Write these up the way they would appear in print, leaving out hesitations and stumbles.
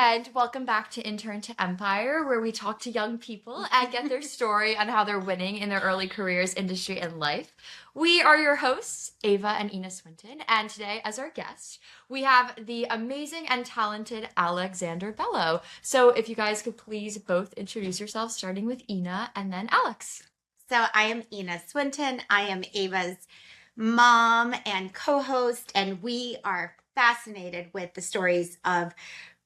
and welcome back to Intern to Empire, where we talk to young people and get their story on how they're winning in their early careers, industry, and life. We are your hosts, Ava and Ina Swinton, and today, as our guest, we have the amazing and talented Alexander Bello. So if you guys could please both introduce yourselves, starting with Ina and then Alex. So I am Ina Swinton. I am Ava's mom and co-host, and we are fascinated with the stories of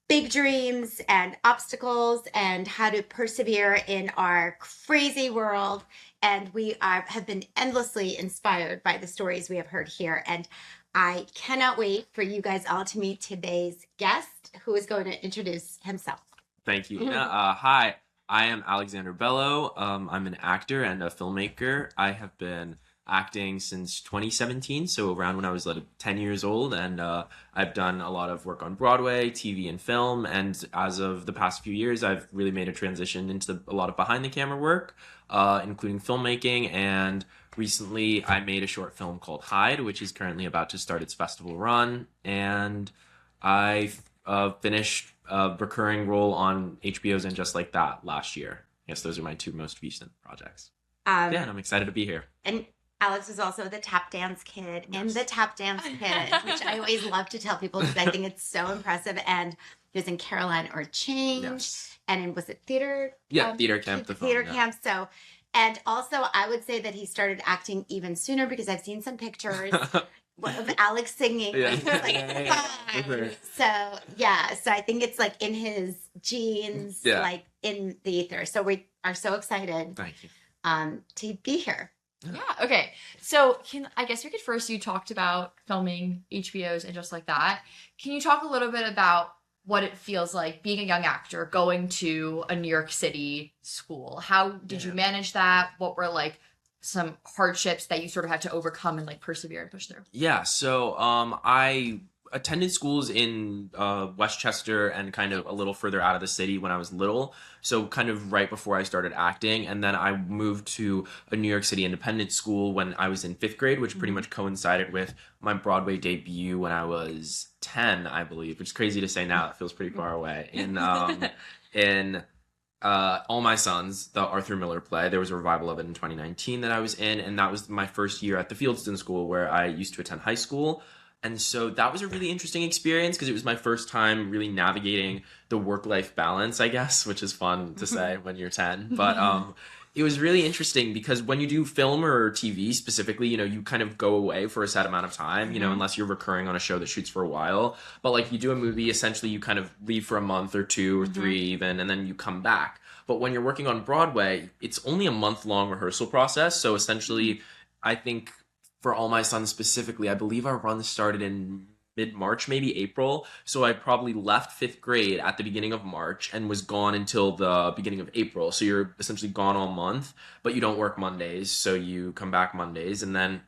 big dreams and obstacles and how to persevere in our crazy world. And we have been endlessly inspired by the stories we have heard here. And I cannot wait for you guys all to meet today's guest, who is going to introduce himself. Thank you. Hi, I am Alexander Bello. I'm an actor and a filmmaker. I have been acting since 2017, so around when I was 10 years old, and I've done a lot of work on Broadway, TV, and film, and as of the past few years, I've really made a transition into a lot of behind-the-camera work, including filmmaking, and recently I made a short film called Hide, which is currently about to start its festival run, and I finished a recurring role on HBO's And Just Like That last year. Yes, those are my two most recent projects. And I'm excited to be here. And Alex was also the tap dance kid in the tap dance kid, which I always love to tell people because I think it's so impressive. And he was in Caroline or Change, and was it theater? Yeah, theater camp. Theater camp. So, and also I would say that he started acting even sooner because I've seen some pictures of Alex singing. Yeah. So I think it's like in his genes, like in the ether. So we are so excited. Thank you. To be here. Yeah, okay. So I guess we could first, you talked about filming HBO's And Just Like That. Can you talk a little bit about what it feels like being a young actor, going to a New York City school? How did you manage that? What were some hardships that you sort of had to overcome and persevere and push through? Yeah, so I attended schools in Westchester and kind of a little further out of the city when I was little, so kind of right before I started acting, and then I moved to a New York City independent school when I was in 5th grade, which pretty much coincided with my Broadway debut when I was 10, I believe, which is crazy to say now. It feels pretty far away. In All My Sons, the Arthur Miller play, there was a revival of it in 2019 that I was in, and that was my first year at the Fieldston School where I used to attend high school. And so that was a really interesting experience because it was my first time really navigating the work-life balance, I guess, which is fun to say when you're 10. But it was really interesting because when you do film or TV specifically, you kind of go away for a set amount of time, unless you're recurring on a show that shoots for a while. But you do a movie, essentially you kind of leave for a month or 2 or 3 even, and then you come back. But when you're working on Broadway, it's only a month-long rehearsal process. So essentially, I think for All My Sons specifically, I believe our run started in mid-March, maybe April. So I probably left 5th grade at the beginning of March and was gone until the beginning of April. So you're essentially gone all month, but you don't work Mondays. So you come back Mondays. And then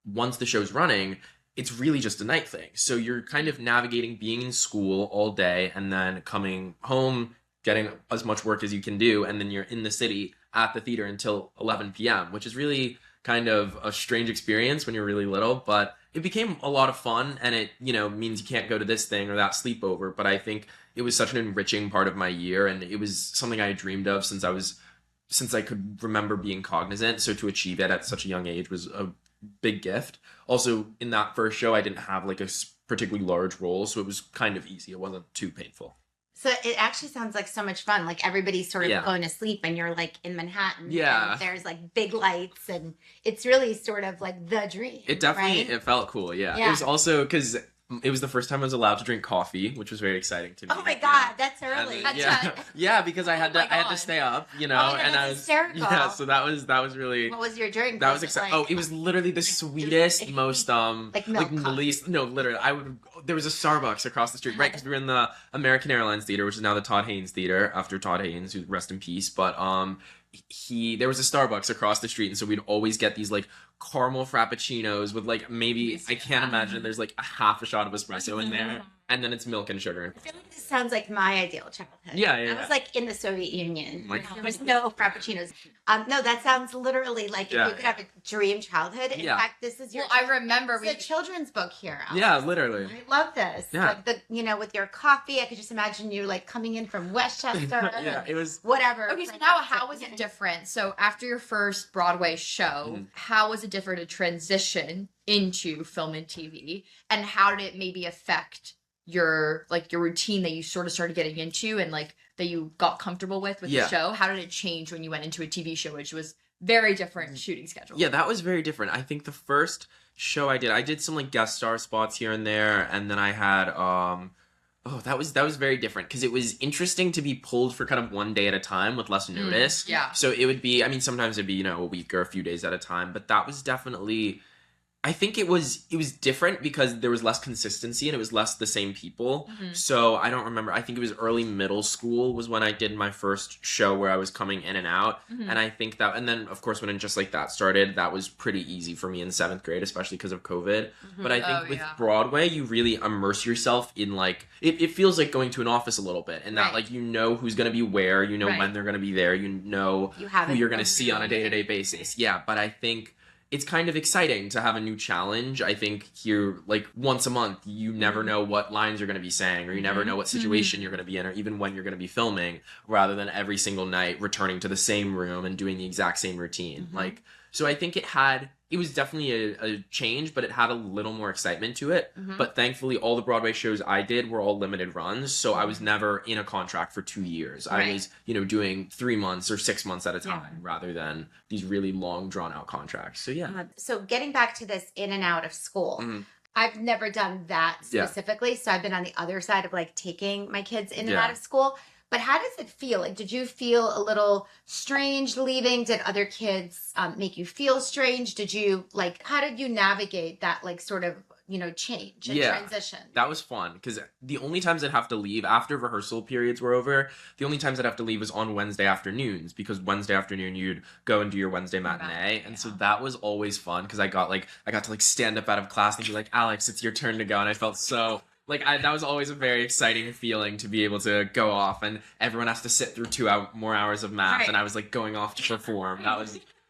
once the show's running, it's really just a night thing. So you're kind of navigating being in school all day and then coming home, getting as much work as you can do. And then you're in the city at the theater until 11 p.m., which is really kind of a strange experience when you're really little, but it became a lot of fun, and it, means you can't go to this thing or that sleepover, but I think it was such an enriching part of my year, and it was something I dreamed of since I could remember being cognizant, so to achieve it at such a young age was a big gift. Also, in that first show, I didn't have a particularly large role, so it was kind of easy. It wasn't too painful. So it actually sounds like so much fun. Everybody's sort of going to sleep and you're in Manhattan. Yeah. And there's big lights and it's really sort of the dream. It definitely, right? It felt cool. Yeah. It was also because it was the first time I was allowed to drink coffee, which was very exciting to me. Oh my God, that's early. Yeah, because I had to stay up, and I was hysterical. Yeah, so that was really. What was your drink? That was exciting. Oh, it was literally the sweetest, most least. No, literally, there was a Starbucks across the street, right? Because we were in the American Airlines Theater, which is now the Todd Haynes Theater after Todd Haynes, who rest in peace. But there was a Starbucks across the street, and so we'd always get these caramel frappuccinos with maybe I can't imagine there's a half a shot of espresso in there, and then it's milk and sugar. I feel like this sounds like my ideal childhood. Yeah, I yeah. was like in the Soviet Union. Like- There was no frappuccinos. No, that sounds literally like Yeah. if you could have a dream childhood. In Yeah. fact, this is your. Well, I remember It's a children's book here. Alex. Yeah, literally. I love this. Yeah. Like with your coffee, I could just imagine you like coming in from Westchester. Yeah, it was. Whatever. Okay, so now how was it different? So after your first Broadway show, Mhm. how was it different to transition into film and TV? And how did it maybe affect your routine that you sort of started getting into and like that you got comfortable with Yeah. the show? How did it change when you went into a TV show, which was very different shooting schedule? Yeah, that was very different. I think the first show I did some like guest star spots here and there, and then I had that was very different because it was interesting to be pulled for kind of one day at a time with less notice. Yeah. So it would be, I mean, sometimes it'd be, a week or a few days at a time, but that was definitely, I think it was different because there was less consistency and it was less the same people. Mhm. So I don't remember. I think it was early middle school was when I did my first show where I was coming in and out. Mhm. And I think that, and then of course when it just like that started, that was pretty easy for me in 7th grade, especially because of COVID. But I think Oh, with yeah. Broadway, you really immerse yourself in like, it feels like going to an office a little bit and that Right. like, who's going to be where, Right. when they're going to be there, You have who it you're going to from see on a really- day-to-day basis. Yeah. But I think it's kind of exciting to have a new challenge. I think here, like once a month, you never know what lines you're going to be saying, or you never know what situation you're going to be in, or even when you're going to be filming, rather than every single night returning to the same room and doing the exact same routine. Like, so I think it was definitely a change, but it had a little more excitement to it. Mhm. But thankfully, all the Broadway shows I did were all limited runs, so I was never in a contract for 2 years. I Right. was, doing 3 months or 6 months at a time, rather than these really long, drawn-out contracts. So yeah. So getting back to this in and out of school, Mhm. I've never done that Yeah. specifically. So I've been on the other side of like taking my kids in and Yeah. out of school. But how does it feel? Like, did you feel a little strange leaving? Did other kids make you feel strange? How did you navigate that like sort of, change and Yeah. transition? That was fun because the only times I'd have to leave after rehearsal periods were over, the only times I'd have to leave was on Wednesday afternoons, because Wednesday afternoon you'd go and do your Wednesday matinee. And so that was always fun because I got to stand up out of class and be like, Alex, it's your turn to go. And I felt so that was always a very exciting feeling to be able to go off, and everyone has to sit through more hours of math. Right. And I was like going off to perform.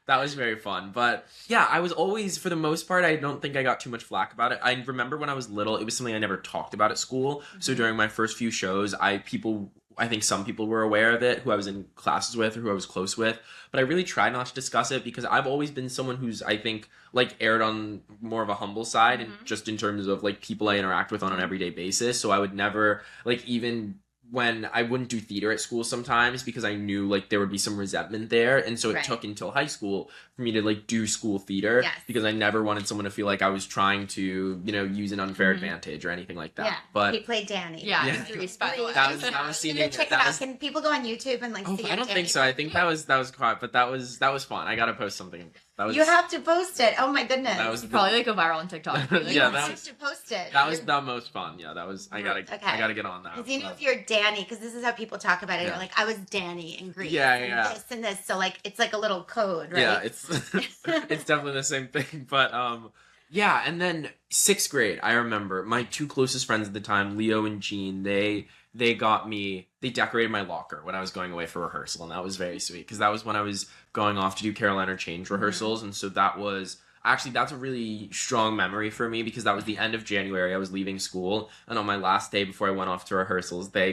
That was very fun. But yeah, I was always, for the most part, I don't think I got too much flack about it. I remember when I was little, it was something I never talked about at school. So during my first few shows, I think some people were aware of it who I was in classes with or who I was close with, but I really tried not to discuss it because I've always been someone who's, I think, erred on more of a humble side, and just in terms of people I interact with on an everyday basis. So I would never, even when I wouldn't do theater at school sometimes because I knew there would be some resentment there. And so it Right. took until high school for me to do school theater, Yes. because I never wanted someone to feel like I was trying to, use an unfair advantage or anything like that. Yeah. But He played Danny. Yeah, Yeah. Grease, by the way. That was Can senior. you check it That out? was, Can people go on YouTube and oh, see I your don't Danny think so. I think that was quite, but that was fun. I gotta post something. That was You have to post it. Oh my goodness. that was You the- probably go viral on TikTok. Yeah, You that have was- to post it. that was the most fun. Yeah, that was. I gotta Okay. get on that. Because you know, but- if you're Danny, because this is how people talk about it. Yeah. You're like, I was Danny in Greece. Yeah, and yeah. This and this. So it's like a little code, right? Yeah, it's it's definitely the same thing. But yeah, and then 6th grade, I remember my two closest friends at the time, Leo and Jean, they decorated my locker when I was going away for rehearsal, and that was very sweet because that was when I was going off to do Carolina Change rehearsals, and so that's a really strong memory for me because that was the end of January. I was leaving school, and on my last day before I went off to rehearsals, they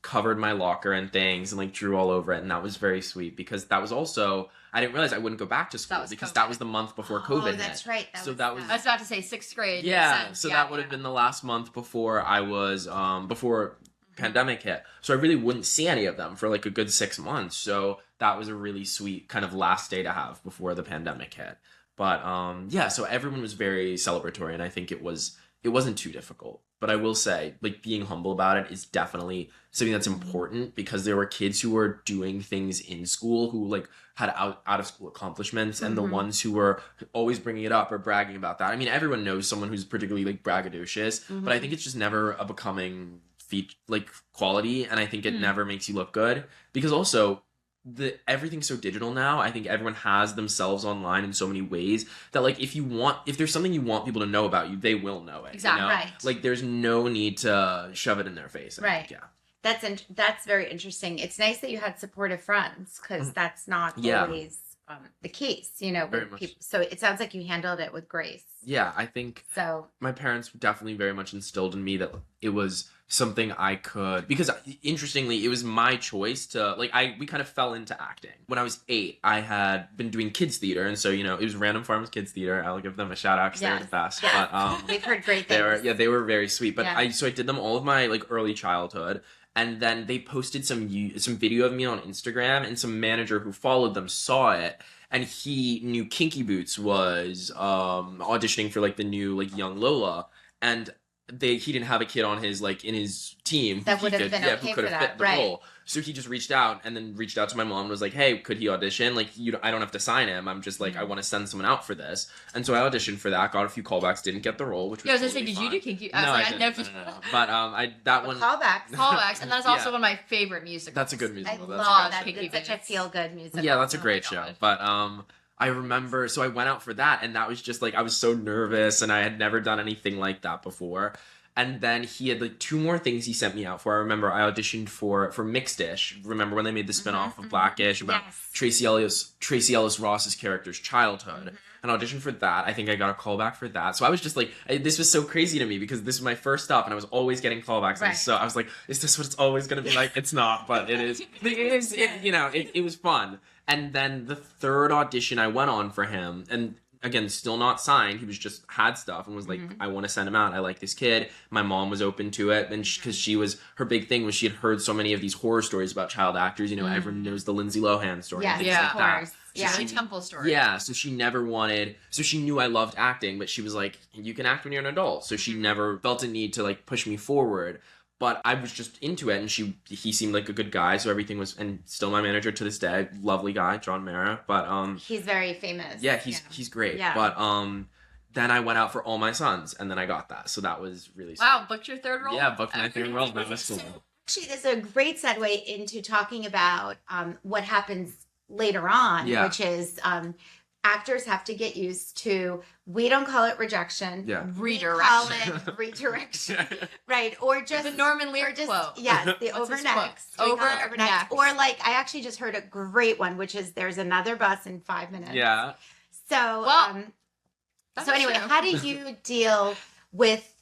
covered my locker and things and drew all over it, and that was very sweet because that was also, I didn't realize I wouldn't go back to school was because COVID. that was the month before COVID Oh, that's hit. right. So that was- I was about to say 6th grade. Yeah, makes sense. so Yeah, that would have been the last month before I was before pandemic hit. So I really wouldn't see any of them for a good 6 months. So that was a really sweet kind of last day to have before the pandemic hit. But yeah, so everyone was very celebratory, and I think it wasn't too difficult. But I will say, being humble about it is definitely something that's important because there were kids who were doing things in school who had out of school accomplishments, and the ones who were always bringing it up or bragging about that. I mean, everyone knows someone who's particularly braggadocious, but I think it's just never a becoming quality, and I think it never makes you look good because also everything's so digital now. I think everyone has themselves online in so many ways that like if there's something you want people to know about you, they will know it. Exactly. You know? Right. Like there's no need to shove it in their face. I think, yeah. That's very interesting. It's nice that you had supportive friends because that's not always the case, you know, Very with much. people. So it sounds like you handled it with grace. Yeah, I think So my parents definitely very much instilled in me that it was something I could, because interestingly, it was my choice to, like, we kind of fell into acting. When I was 8, I had been doing kids theater, and so, you know, it was Random Farms Kids Theater. I'll give them a shout out because they were the best. Yes. But, we've heard great things. they were very sweet. But Yeah. I did them all of my, like, early childhood. And then they posted some video of me on Instagram, and some manager who followed them saw it, and he knew Kinky Boots was auditioning for like the new like young Lola, and he didn't have a kid on his like in his team That would have been okay who could for have that, fit the right. role. So he just reached out to my mom and was like, "Hey, could he audition? Like, I don't have to sign him. I'm just like I want to send someone out for this." And so I auditioned for that, got a few callbacks, didn't get the role, which was Yeah, I was gonna say, totally did you fine. do Kinky? No, I was like, I I didn't. never. No. But that one. Callbacks. Callbacks, and that's also Yeah. one of my favorite musicals. That's a good I musical. That's love a that. great Kinky It's such a Boots. feel-good musical. Yeah, that's a Oh great my show. God. But I remember, so I went out for that, and that was just like I was so nervous, and I had never done anything like that before. And then he had like 2 more things he sent me out for. I remember I auditioned for Mixed Dish. Remember when they made the spinoff of Blackish about Yes. Tracy Ellis Ross's character's childhood? And I auditioned for that. I think I got a callback for that. So I was just like, this was so crazy to me because this was my first stop, and I was always getting callbacks. Right. So I was like, is this what it's always going to be like? It's not, but it is. It was fun. And then the 3rd audition I went on for him, and again, still not signed. He was just had stuff and was like, I want to send him out. I like this kid. My mom was open to it. And because her big thing was she had heard so many of these horror stories about child actors. You know, everyone knows the Lindsay Lohan story. Yes, and things Yeah. like of that. course. So Yeah. Shirley Temple story. Yeah, so she never wanted, so she knew I loved acting, but she was like, you can act when you're an adult. So she never felt a need to like push me forward. But I was just into it, and he seemed like a good guy, so everything was, and still my manager to this day, lovely guy, John Mara. But He's very famous. yeah, he's great. Yeah. But then I went out for All My Sons, and then I got that, so that was really sweet. Wow, booked your 3rd role? Yeah, booked my 3rd role. That was cool. Actually, this is a great segue into talking about what happens later on, Yeah. which is actors have to get used to, we don't call it rejection. Yeah. We call Redirection. it redirection. Right. Or just The Norman Lear or just quote. yes, the What's over his next. quote? We call it Over over next. next. Or like I actually just heard a great one, which is there's another bus in 5 minutes. Yeah. So Well, That's so anyway, true. how do you deal with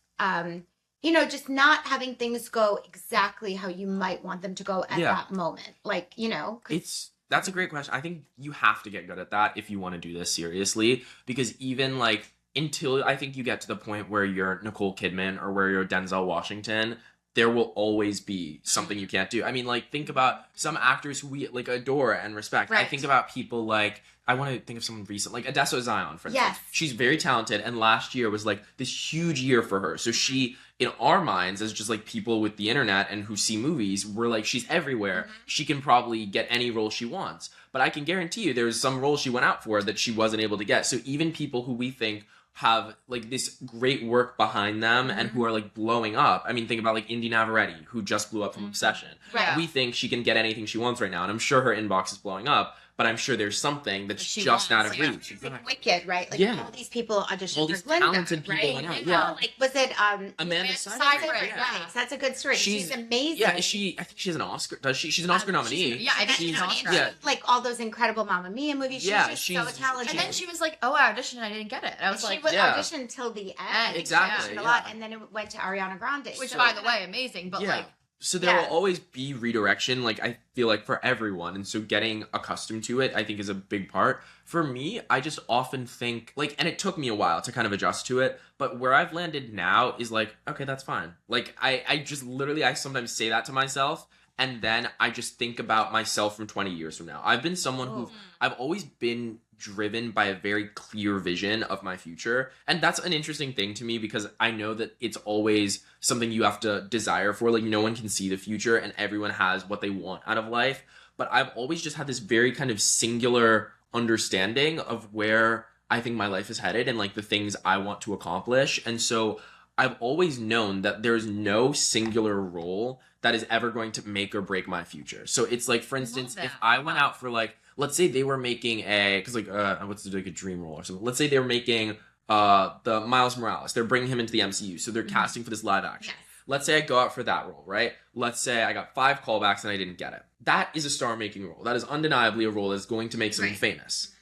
just not having things go exactly how you might want them to go at Yeah. that moment? Like, 'cause- That's a great question. I think you have to get good at that if you want to do this seriously, because even like until I think you get to the point where you're Nicole Kidman or where you're Denzel Washington, there will always be something you can't do. I mean, like, think about some actors who we like adore and respect. I Right. think about people like, I want to think of someone recent, like Odessa Zion, for instance. Yes. She's very talented, and last year was like this huge year for her. So she, in our minds, as just like people with the internet and who see movies, we're like, she's everywhere. She can probably get any role she wants. But I can guarantee you there's some role she went out for that she wasn't able to get. So even people who we think have like this great work behind them and who are like blowing up. I mean, think about like Indy Navarrete, who just blew up from Obsession. Right. We think she can get anything she wants right now, and I'm sure her inbox is blowing up, but I'm sure there's something that's She just out of wants, yeah. reach. It's like Wicked, right? Like Yeah. all these people auditioned All for these Glinda, talented people right? went out, You know, yeah. like was it Amanda Seyfried, Seyfried, yeah. Right. So that's a good story. She's amazing. Yeah, is she? I think she has an Oscar. Does she? She's an Oscar nominee. yeah, I think she's She's- an Oscar. Yeah, Like all those incredible Mamma Mia movies. She's Yeah, just she's- so talented. And then she was like, "Oh, I auditioned and I didn't get it." And I was she like, was Yeah. auditioned till the end. Exactly, She auditioned a lot, yeah. and then it went to Ariana Grande. which So- by the way, amazing. But yeah. like, So there Yeah. will always be redirection, like I feel like for everyone, and so getting accustomed to it, I think, is a big part. For me, I just often think like, and it took me a while to kind of adjust to it, but where I've landed now is like, okay, that's fine. Like I just literally, I sometimes say that to myself, and then I just think about myself from 20 years from now. I've been someone who I've always been driven by a very clear vision of my future, and that's an interesting thing to me because I know that it's always something you have to desire for. Like, no one can see the future and everyone has what they want out of life, but I've always just had this very kind of singular understanding of where I think my life is headed and like the things I want to accomplish. And so I've always known that there's no singular role that is ever going to make or break my future. So it's like, for instance, if I went out for like, let's say they were making because like what's like a dream role or something. Let's say they were making the Miles Morales. They're bringing him into the MCU, so they're casting for this live action. Yes. Let's say I go out for that role, right? Let's say I got 5 callbacks and I didn't get it. That is a star-making role. That is undeniably a role that's going to make someone famous.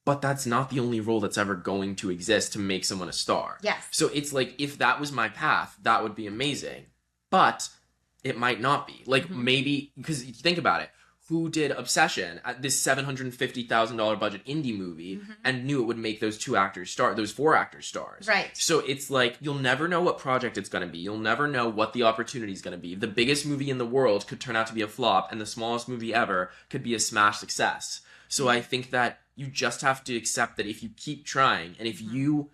But that's not the only role that's ever going to exist to make someone a star. Yes. So it's like, if that was my path, that would be amazing. But it might not be. Like, maybe, because think about it. Who did Obsession at this $750,000 budget indie movie and knew it would make those 4 actors stars? Right. So it's like, you'll never know what project it's going to be. You'll never know what the opportunity is going to be. The biggest movie in the world could turn out to be a flop, and the smallest movie ever could be a smash success. So I think that you just have to accept that if you keep trying, and if you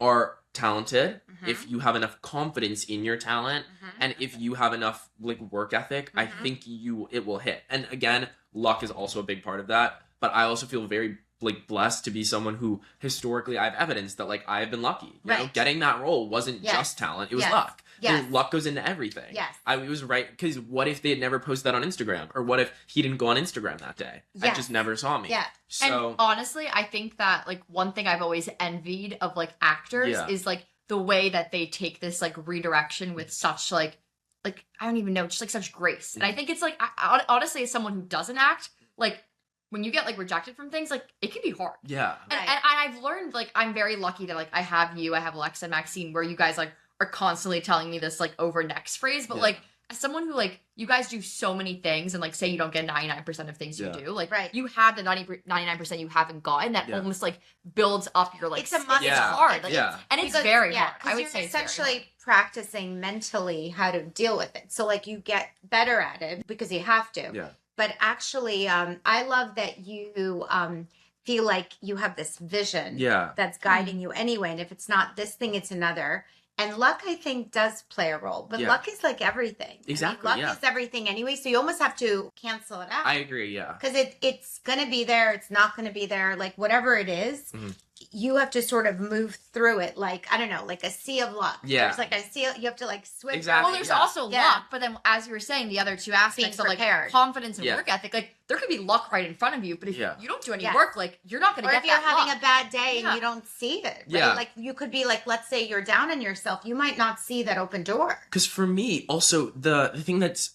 are talented, if you have enough confidence in your talent, and if you have enough like work ethic, I think it will hit. And again, luck is also a big part of that. But I also feel very like blessed to be someone who historically I've evidenced that like I've been lucky. You know, getting that role wasn't just talent; it was luck. And luck goes into everything. Yes. I was right, because what if they had never posted that on Instagram, or what if he didn't go on Instagram that day? I just never saw me. Yeah. So and honestly, I think that like one thing I've always envied of like actors is like the way that they take this like redirection with such like I don't even know, just like such grace. And I think it's like honestly, as someone who doesn't act, like when you get like rejected from things, like it can be hard. yeah. And I've learned like I'm very lucky that like I have you, I have Alexa and Maxine, where you guys like are constantly telling me this like over next phrase, but like as someone who like you guys do so many things, and like say you don't get 99% of things you do, like you have the 99% you haven't gotten that almost like builds up your like It's a muscle. it's hard, like, and it's very hard. I would you're say essentially practicing mentally how to deal with it. So like you get better at it because you have to. Yeah. But actually, I love that you feel like you have this vision that's guiding you anyway. And if it's not this thing, it's another. And luck, I think, does play a role. But luck is like everything. Exactly, I mean, luck is everything anyway. So you almost have to cancel it out. I agree, yeah. Because it's going to be there. It's not going to be there. Like, whatever it is, you have to sort of move through it. Like, I don't know, like a sea of luck. Yeah. There's like a sea, you have to like swim. Exactly. Well, there's also luck, but then as you were saying, the other two aspects of like confidence and work ethic, like there could be luck right in front of you, but if you don't do any work, like you're not going to get that. Or if you're having luck. a bad day and you don't see it, right? Yeah. Like you could be like, let's say you're down on yourself, you might not see that open door. Because for me, also, the thing that's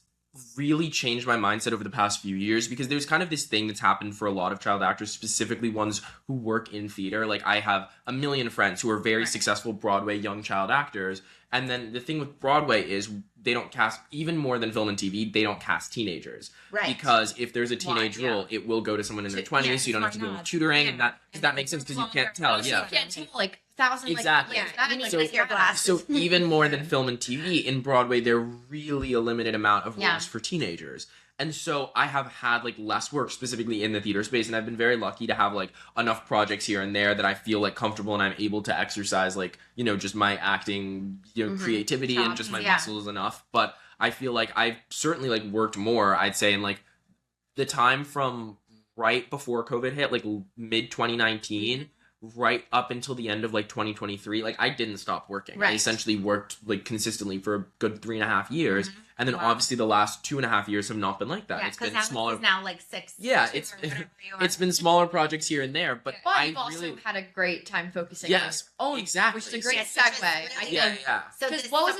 really changed my mindset over the past few years, because there's kind of this thing that's happened for a lot of child actors, specifically ones who work in theater. Like I have a million friends who are very successful Broadway young child actors. And then the thing with Broadway is they don't cast, even more than film and TV, they don't cast teenagers. Right. Because if there's a teenage role, it will go to someone in their 20s, so you don't have to deal with tutoring. And that makes sense because you can't tell. You can't tell like thousands. Exactly. You need to your glasses. So even more than film and TV, in Broadway, there are really a limited amount of roles for teenagers. And so I have had like less work specifically in the theater space, and I've been very lucky to have like enough projects here and there that I feel like comfortable and I'm able to exercise like, you know, just my acting, you know, creativity and just my muscles enough. But I feel like I've certainly like worked more, I'd say, in like the time from right before COVID hit, like mid 2019, right up until the end of like 2023, like I didn't stop working. I essentially worked like consistently for a good 3.5 years. And then obviously the last 2.5 years have not been like that. It's been smaller. It's now like 6. Yeah, it's been smaller projects here and there, but you've also had a great time focusing on your own, exactly, which is a great segue. So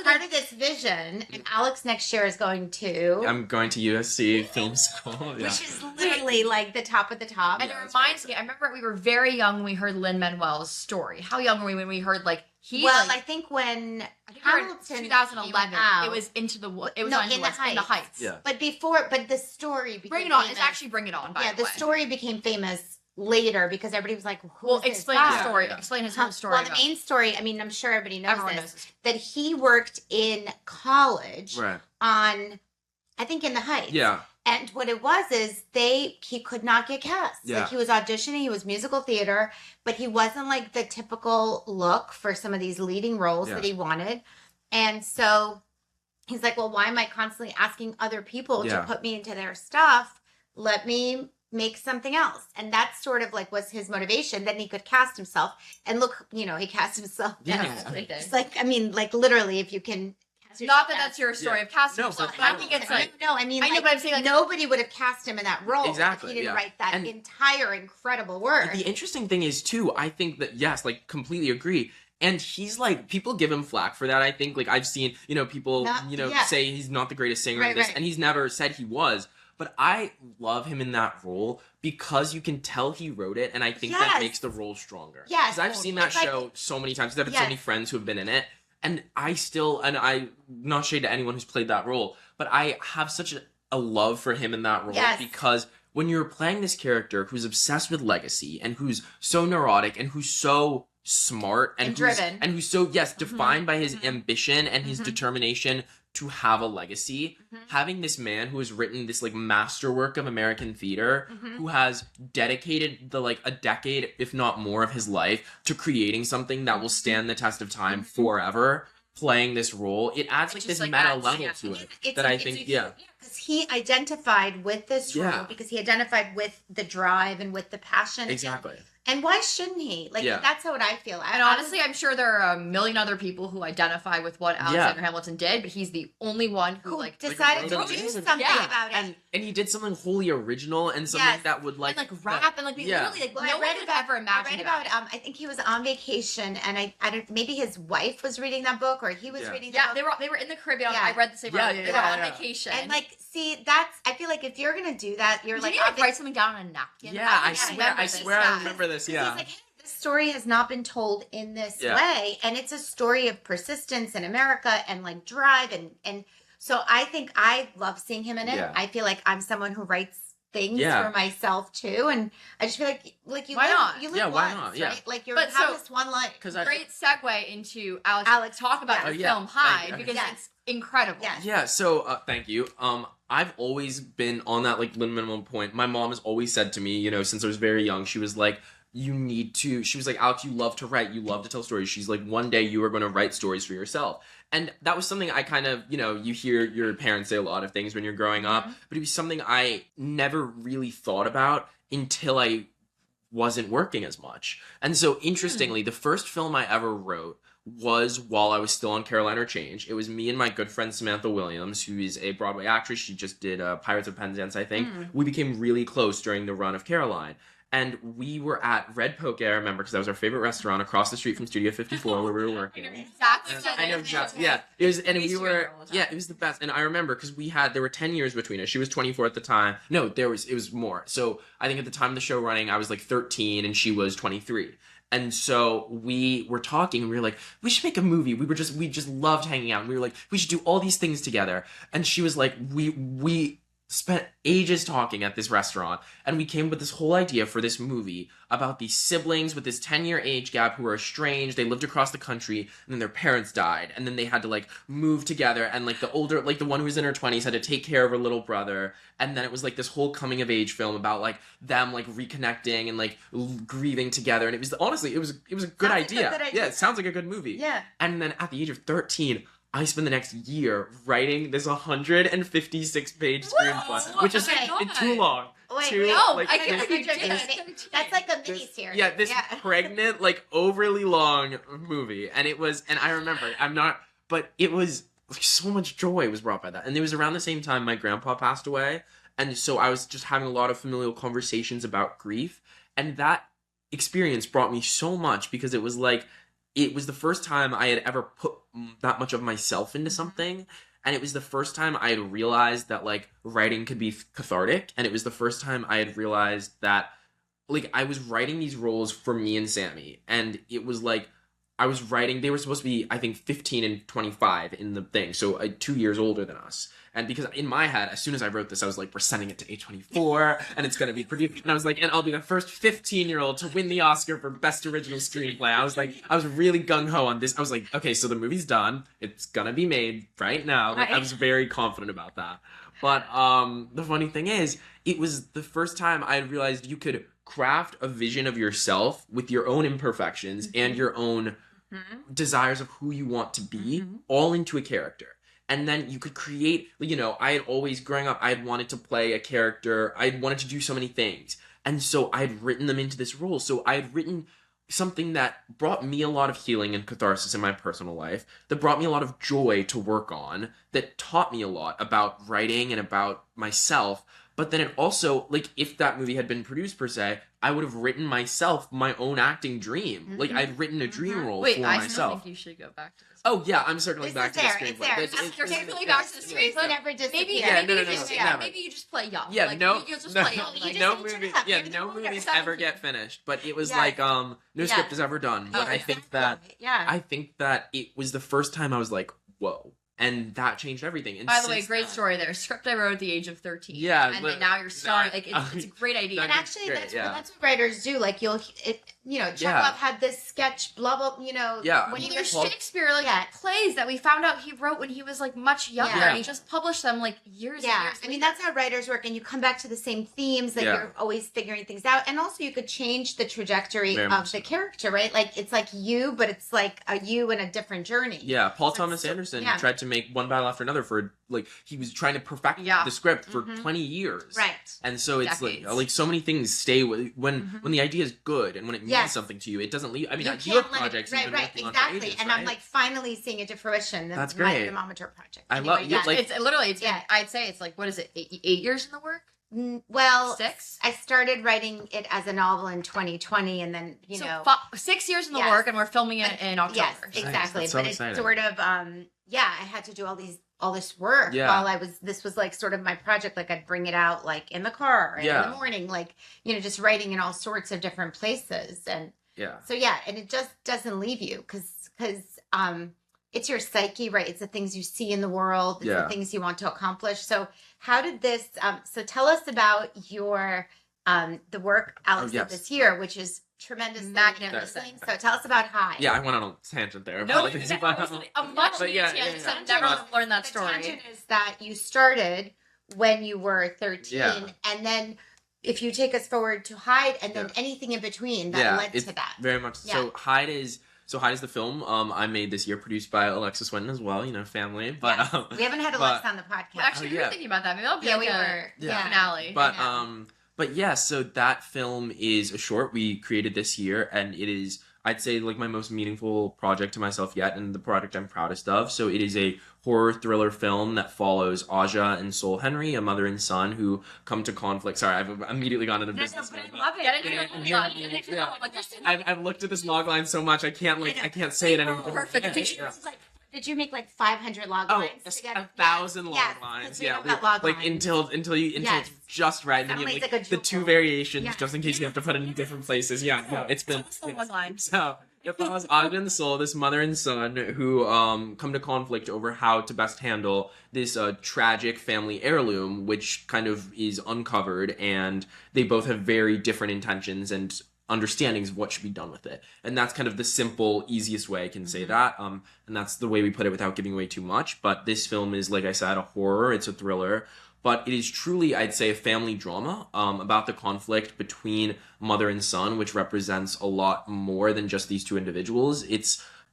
part of this vision, and Alex next year is going to... I'm going to USC Film School. Which is literally like the top of the top. And it reminds me, I remember we were very young when we heard Lin-Manuel's story. How young were we when we heard like I think when Hamilton 2011, out, it was Into the Woods. It was In the Heights. Yeah. But the story became Bring It On. famous. It's actually Bring It On, by the way. The story became famous later because everybody was like, explain the story. Yeah. Explain his whole story. Well, the main story, I mean, I'm sure everybody knows this, that he worked in college on, I think, In the Heights. Yeah. And what it was is he could not get cast. Yeah. Like he was auditioning, he was musical theater, but he wasn't like the typical look for some of these leading roles that he wanted. And so he's like, well, why am I constantly asking other people to put me into their stuff? Let me make something else. And that's sort of like was his motivation. Then he could cast himself. And look, he cast himself. Yeah. It's like, I mean, like literally, if you can cast Not yourself that as- that's your story Yeah. of casting No, yourself, but but I think it's like, no, I mean, I know, like, but I'm saying, like, nobody would have cast him in that role Exactly, if he didn't yeah. write that And- entire incredible work. The interesting thing is too, I think that yes, like completely agree. And he's like, people give him flack for that. I think like I've seen, people, Yeah. say he's not the greatest singer in Right, this, right. and he's never said he was. But I love him in that role because you can tell he wrote it, and I think that Yes. makes the role stronger. Yes. Because I've seen that It's like- show so many times. I've had so Yes. many friends who have been in it, and I not shade to anyone who's played that role, but I have such a love for him in that role Yes. because when you're playing this character who's obsessed with legacy and who's so neurotic and who's so smart and driven. and who's so defined by his mhm. ambition and his Mhm. determination to have a legacy, Mhm. having this man who has written this like masterwork of American theater, Mhm. who has dedicated the a decade if not more of his life to creating something that will Mhm. stand the test of time Mhm. forever, playing this role, it adds It like just, this like, meta adds, level yeah. to it It's that a- I it's think a- yeah. because he identified with this role Yeah. because he identified with the drive and with the passion. Exactly. And why shouldn't he? Like, Yeah. that's what I feel. and honestly, I'm sure there are a million other people who identify with what Alexander Hamilton did, but he's the only one who, who like, decided wrote to it. do Yeah. something Yeah. about it. And he did something wholly original and something Yes. that would and, like, rap, and, like, we Yeah. literally, like, Well, no one could ever I imagine read that. about I think he was on vacation, and I don't, maybe his wife was reading that book, or he was Yeah. reading. Yeah, the book. they were in the Caribbean. Yeah. I read the same. Yeah, They yeah, were yeah, on yeah. vacation. And like, see, that's I feel like if you're gonna do that, you're Did like, you like obvi- write something down on a napkin? Yeah, I think swear I this. swear Yeah. I remember this, 'cause yeah. he's like, hey, this story has not been told in this Yeah. way, and it's a story of persistence in America and like drive and so I think I love seeing him in it. Yeah. I feel like I'm someone who writes things Yeah. for myself too, and I just feel like you Why live, not? you live Yeah, why once, not? Yeah. right? Like you But have so- this one life. Because Great segue into Alex. Alex, Talk about yeah. the Oh, yeah. film High Thank you. because Yes. it's incredible. Yes. Yeah, so thank you. I've always been on that like minimum point. My mom has always said to me, since I was very young, she was like, she was like, Alex, you love to write, you love to tell stories. She's like, one day you are going to write stories for yourself. And that was something I kind of, you hear your parents say a lot of things when you're growing up, but it was something I never really thought about until I wasn't working as much. And so interestingly, the first film I ever wrote was while I was still on Carolina Change. It was me and my good friend Samantha Williams, who is a Broadway actress. She just did Pirates of Penzance, I think. We became really close during the run of Caroline. And we were at Red Poke, I remember, because that was our favorite restaurant across the street from Studio 54 where we were working. Exactly. I know exactly. Yeah, it was, and we Used to were, go all the time. yeah, it was the best. And I remember because there were 10 years between us. She was 24 at the time. No, it was more. So I think at the time of the show running, I was like 13 and she was 23. And so we were talking and we were like, we should make a movie. We just loved hanging out. And we were like, we should do all these things together. And she was like, we spent ages talking at this restaurant and we came up with this whole idea for this movie about these siblings with this 10-year age gap who are estranged. They lived across the country and then their parents died and then they had to like move together, and like the older, like the one who was in her 20s had to take care of her little brother, and then it was like this whole coming of age film about like them like reconnecting and like grieving together, and it was honestly it was a good Sounds like a idea. good idea. Yeah, it sounds like a good movie. Yeah. And then at the age of 13, I spent the next year writing this 156-page screenplay, which is Okay. too long. Wait, Too, wait. No, like, I this- can't That's imagine like that's like a mini this- series. Yeah, this pregnant, like overly long movie, and I remember, but it was like, so much joy was brought by that, and it was around the same time my grandpa passed away, and so I was just having a lot of familial conversations about grief, and that experience brought me so much because it was the first time I had ever put that much of myself into something. And it was the first time I had realized that, like, writing could be cathartic. And it was the first time I had realized that, like, I was writing these roles for me and Sammy. And it was like, I was writing, they were supposed to be, I think, 15 and 25 in the thing. So 2 years older than us. And because in my head, as soon as I wrote this, I was like, we're sending it to A24 and it's going to be produced. And I was like, and I'll be the first 15-year-old to win the Oscar for Best Original Screenplay. I was really gung-ho on this. I was like, okay, so the movie's done. It's going to be made right now. Like, I was very confident about that. But the funny thing is, it was the first time I realized you could craft a vision of yourself with your own imperfections and your own desires of who you want to be all into a character. And then you could create, I had always, growing up, I had wanted to play a character. I had wanted to do so many things. And so I had written them into this role. So I had written something that brought me a lot of healing and catharsis in my personal life, that brought me a lot of joy to work on, that taught me a lot about writing and about myself. But then it also, if that movie had been produced per se, I would have written myself my own acting dream. I'd written a dream role for I myself. still think you should go back to this. Oh yeah, I'm circling This back is to the there, screenplay. it's there. You're circling back to the screenplay. Never disappear. Maybe, Yeah, maybe, no, you no, just, no, yeah, never. maybe you just play young. Yeah, you'll just play young. You just no age it movie, up. yeah, Maybe no the movies older. ever get finished. But it was Yes. no Yeah. script is ever done. But Yeah, I think that Yeah. I think that it was the first time I was like, whoa, and that changed everything. And By the way, since great then- script there. Script I wrote at the age of 13. Yeah, and but- then now you're starring. now- It's a great idea. And actually, Great, that's yeah. that's what writers do. Chekhov Yeah. had this sketch, blah blah. Yeah. when he There's was Shakespeare Yeah. plays that we found out he wrote when he was much younger. Yeah. And he just published them years. and Yeah, years I mean later. that's how writers work, and you come back to the same themes that Yeah. you're always figuring things out, and also you could change the trajectory Very of much the so. character, right? It's like you, but it's like a you in a different journey. Yeah, Paul So- Thomas so- Anderson yeah. tried to make one battle after another for he was trying to perfect Yeah. the script for Mhm. 20 years. Right. And so it's Decades. so many things stay when when the idea is good and when it means Yes. something to you, it doesn't leave. I mean, You your can't let it- projects right, you've been right, working on for exactly. ages, And I'm right? finally seeing it to fruition. That's My great. thermometer project. I love- Anyway, yeah, It's literally. It's Yeah. been, I'd say it's what is it? 8 years in the work? well, 6. I started writing it as a novel in 2020, and then So 6 years in the Yes. work, and we're filming it in October. Yes, So- exactly. That's so but it's exciting. sort of I had to do all this work Yeah. while this was sort of my project. I'd bring it out in the car and in Yeah. the morning, just writing in all sorts of different places. And Yeah. so and it just doesn't leave you because it's your psyche, right? It's the things you see in the world, it's Yeah. the things you want to accomplish. So how did this so tell us about your the work Alex yes. did this year, which is tremendously Magnificent. So tell us about High. Yeah, I went on a tangent there. No, Apologies, that but, was a much but yeah, needed yeah, tangent. yeah. Never But- learned that The story. tangent is that you started when you were 13, Yeah. and then if you take us forward to Hyde, and then Yeah. anything in between that led it's to that. very much. Yeah. So Hyde is the film I made this year, produced by Alexis Winton as well. family. But Yes. We haven't had Alexa on the podcast. Well, actually, we were yeah. thinking about that. Maybe I'll be Yeah, like we a were. Yeah. finale. But yeah, so that film is a short we created this year, and it is, I'd say, my most meaningful project to myself yet, and the project I'm proudest of. So it is a horror thriller film that follows Aja and Sol Henry, a mother and son who come to conflict. Sorry, I've immediately gone into business. I love it. Get into Yeah, it. yeah, Get into yeah. it. Like, you're sitting I've looked at this log line so much I can't say it anymore. Perfect. Yeah. Did you make 500 log Oh, lines together? 1,000 log Yes, lines. because we Yeah, know about log lines. until Yes. it's just right. And then you Sounds have, like a the jewel. two variations, Yes. just in case you have to put it in different places. Yeah, no, it's been log line. so. It follows Aja and Sol, this mother and son who come to conflict over how to best handle this tragic family heirloom, which kind of is uncovered, and they both have very different intentions and understandings of what should be done with it. And that's kind of the simple, easiest way I can say that. And that's the way we put it without giving away too much. But this film is, like I said, a horror. It's a thriller. But it is truly, I'd say, a family drama about the conflict between mother and son, which represents a lot more than just these two individuals.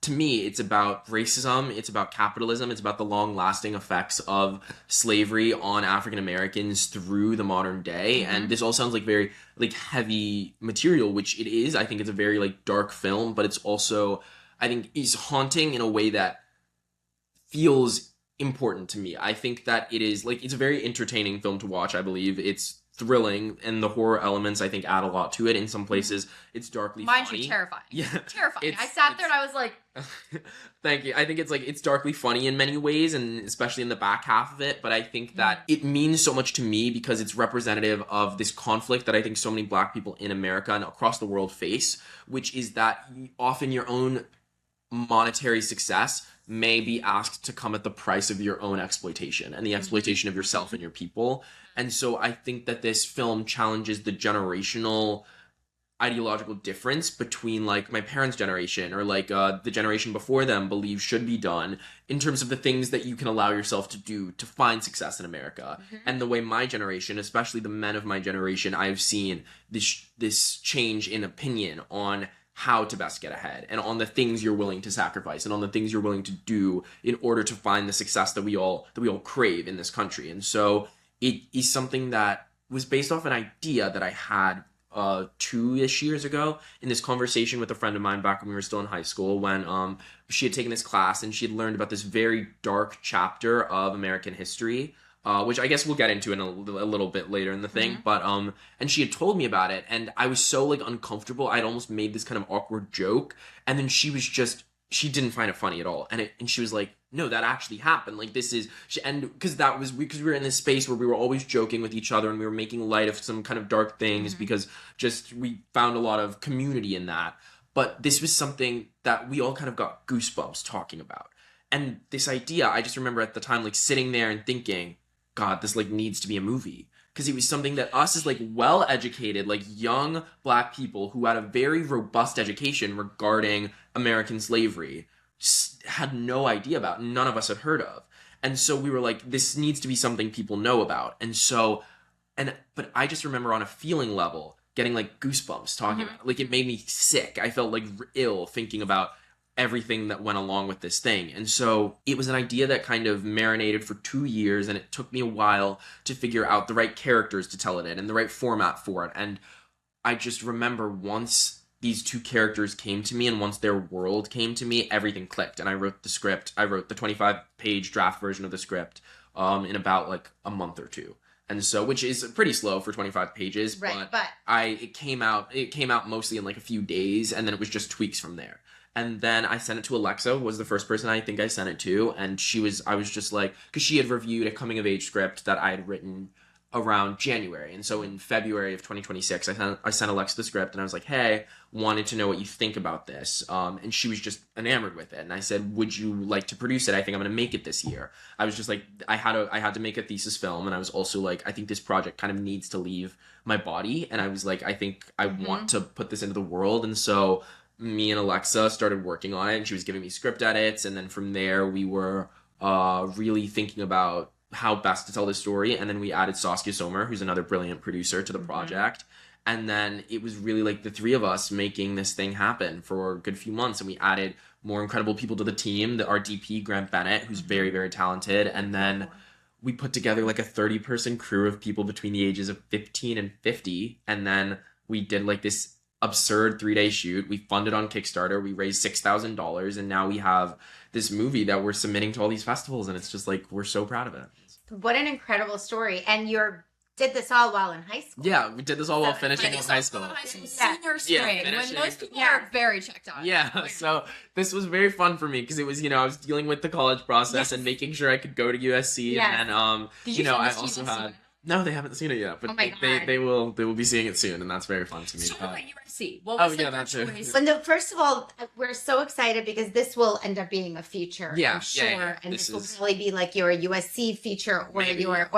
To me, it's about racism, it's about capitalism, it's about the long-lasting effects of slavery on African Americans through the modern day. And this all sounds like very heavy material, which it is. I think it's a very dark film, but it's also, I think, is haunting in a way that feels important to me. I think that it is it's a very entertaining film to watch. I believe it's thrilling, and the horror elements I think add a lot to it. In some places, it's darkly Mind funny. you, terrifying. Yeah, Terrifying. It's- I sat there it's- and I was like, Thank you. I think it's darkly funny in many ways, and especially in the back half of it. But I think that it means so much to me because it's representative of this conflict that I think so many Black people in America and across the world face, which is that often your own monetary success may be asked to come at the price of your own exploitation and the exploitation of yourself and your people. And so I think that this film challenges the generational ideological difference between my parents' generation or the generation before them believe should be done in terms of the things that you can allow yourself to do to find success in America. And the way my generation, especially the men of my generation, I've seen this change in opinion on how to best get ahead and on the things you're willing to sacrifice and on the things you're willing to do in order to find the success that we all crave in this country. And so it is something that was based off an idea that I had 2-ish years ago in this conversation with a friend of mine back when we were still in high school, when she had taken this class and she had learned about this very dark chapter of American history, which I guess we'll get into in a little bit later in the thing. But and she had told me about it, and I was so like uncomfortable. I'd almost made this kind of awkward joke, and then she didn't find it funny at all, and she was like, no, that actually happened. Like, this is, and because we were in this space where we were always joking with each other and we were making light of some kind of dark things because just we found a lot of community in that. But this was something that we all kind of got goosebumps talking about. And this idea, I just remember at the time, like, sitting there and thinking, God, this, like, needs to be a movie. Because it was something that us as, like, well-educated, like, young Black people who had a very robust education regarding American slavery had no idea about, none of us had heard of. And so we were like, this needs to be something people know about. And so, but I just remember on a feeling level, getting, like, goosebumps talking about it. Like, it made me sick. I felt, like, ill thinking about everything that went along with this thing. And so it was an idea that kind of marinated for 2 years, and it took me a while to figure out the right characters to tell it in and the right format for it. And I just remember once these two characters came to me and once their world came to me, everything clicked. And I wrote the script. I wrote the 25-page draft version of the script in about like a month or two. And so, which is pretty slow for 25 pages, Right, but it came out mostly in like a few days, and then it was just tweaks from there. And then I sent it to Alexa, was the first person I think I sent it to. And I was just like, because she had reviewed a coming of age script that I had written around January. And so in February of 2026, I sent Alexa the script and I was like, hey, wanted to know what you think about this. And she was just enamored with it. And I said, would you like to produce it? I think I'm going to make it this year. I was just like, I had to make a thesis film. And I was also like, I think this project kind of needs to leave my body. And I was like, I think I want to put this into the world. And so me and Alexa started working on it, and she was giving me script edits, and then from there we were really thinking about how best to tell this story, and then we added Saskia Sommer, who's another brilliant producer, to the project, and then it was really like the three of us making this thing happen for a good few months, and we added more incredible people to the team, our DP, Grant Bennett, who's very, very talented, and then we put together like a 30-person crew of people between the ages of 15 and 50, and then we did like this absurd 3-day shoot. We funded on Kickstarter. We raised $6,000, and now we have this movie that we're submitting to all these festivals, and it's just like, we're so proud of it. What an incredible story. And did this all while in high school. Yeah, we did this all while finishing in high school. Senior spring, when most people are very checked out. Yeah, so this was very fun for me because it was, I was dealing with the college process and making sure I could go to USC, and then, I also had... No, they haven't seen it yet, but they will be seeing it soon, and that's very fun to me. So what about USC? What was that's it. Well, first of all, we're so excited because this will end up being a feature, I'm sure. Yeah. And this will probably be like your USC feature, or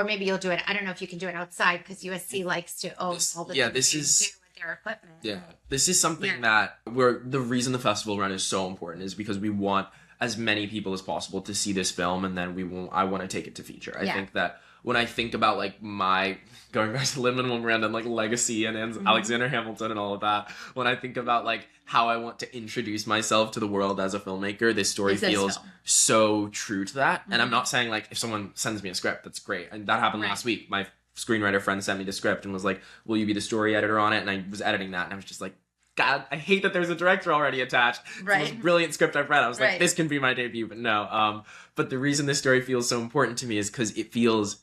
maybe you'll do it. I don't know if you can do it outside because USC likes to own all the things this is with their equipment. Yeah, this is something that the reason the festival run is so important is because we want as many people as possible to see this film, and then I want to take it to feature. I think that when I think about like my going back to Lin-Manuel Miranda and like legacy and Alexander Hamilton and all of that, when I think about like how I want to introduce myself to the world as a filmmaker, this story feels so true to that. And I'm not saying like if someone sends me a script, that's great. And that happened last week. My screenwriter friend sent me the script and was like, will you be the story editor on it? And I was editing that, and I was just like, God, I hate that there's a director already attached. Right. It's the most brilliant script I've read. I was like, this can be my debut, but no. But the reason this story feels so important to me is because it feels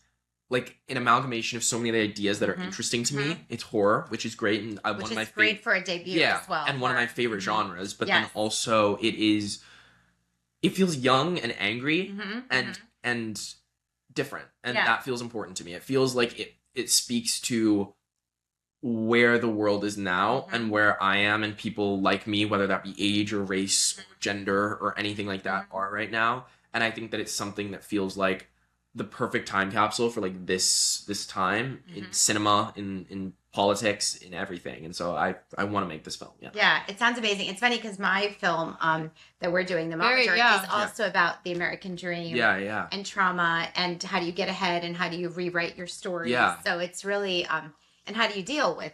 like an amalgamation of so many of the ideas that are interesting to me. It's horror, which is great, and one of my great for a debut as well. And one of my favorite genres. But then also it feels young and angry and different, and that feels important to me. It feels like it speaks to where the world is now and where I am and people like me, whether that be age or race or gender or anything like that, are right now. And I think that it's something that feels like the perfect time capsule for like this time in cinema, in politics, in everything. And so I want to make this film. Yeah, it sounds amazing. It's funny because my film that we're doing, The Momager, is also about the American dream and trauma and how do you get ahead and how do you rewrite your story. So it's really and how do you deal with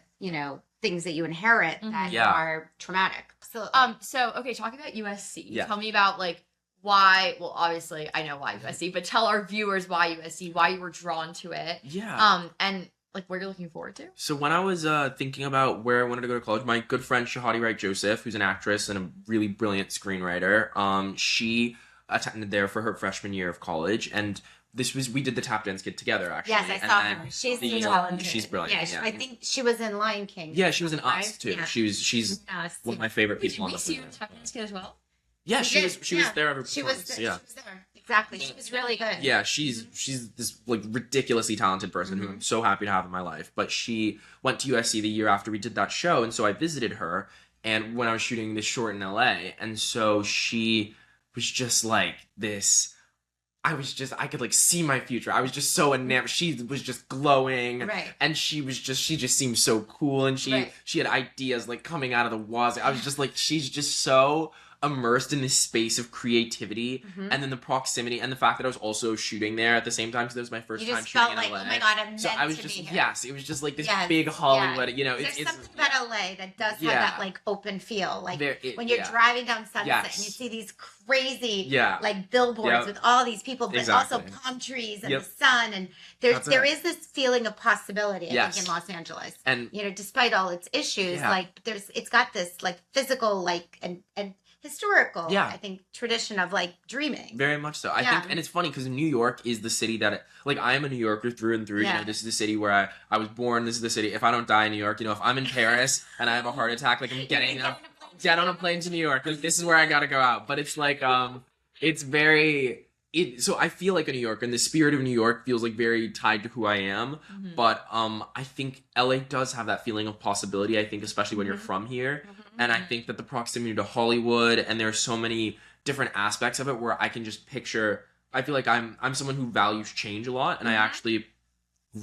things that you inherit that Yeah. are traumatic. So okay, talking about USC. Yeah. Tell me about like why, well, obviously I know why USC, but tell our viewers why USC, why you were drawn to it. Yeah. And like what you're looking forward to. So when I was thinking about where I wanted to go to college, my good friend Shahadi Wright Joseph, who's an actress and a really brilliant screenwriter, she attended there for her freshman year of college, and we did the tap dance kid together actually. Yes, I and saw then her. She's talented. talented. She's brilliant. Yeah, I think she was in Lion King. Yeah, she was in Us right? too. Yeah. She's Us. one of my favorite Did people on we the see you in planet. Tap Dance Kid as well? Yeah, she was there every She was performance. there. Yeah. She was there. Exactly. She was really good. Yeah, she's this like ridiculously talented person who I'm so happy to have in my life. But she went to USC the year after we did that show, and so I visited her. And when I was shooting this short in LA, and so she was just like this. I could like see my future. I was just so enamored. She was just glowing, Right. and she just seemed so cool, and she had ideas like coming out of the walls. I was just like, she's just so immersed in this space of creativity, and then the proximity and the fact that I was also shooting there at the same time because it was my first You time just shooting felt in like, LA. oh my God, I'm meant So I was to just be here. yes, it was just like this Yes, big Hollywood. yeah. You know, There's it's something about LA that does have Yeah. that like open feel. Like There- when you're yeah. driving down Sunset Yes. and you see these crazy Yeah. like billboards Yep. with all these people, but also Exactly. palm trees and Yep. the sun, and That's there it. is this feeling of possibility. I Yes. think in Los Angeles, and you know, despite all its issues, Yeah. like it's got this like physical like and historical, Yeah. I think, tradition of like dreaming. very much so. I Yeah. think, and it's funny because New York is the city that, like, I am a New Yorker through and through. Yeah. You know, this is the city where I was born. This is the city. If I don't die in New York, you know, if I'm in Paris and I have a heart attack, like I'm getting get on a plane to New York. Like, this is where I gotta go out. But it's like, it's very. So I feel like a New Yorker, and the spirit of New York feels like very tied to who I am. But I think LA does have that feeling of possibility. I think, especially when you're from here, and I think that the proximity to Hollywood, and there are so many different aspects of it where I can just picture. I feel like I'm someone who values change a lot, and I actually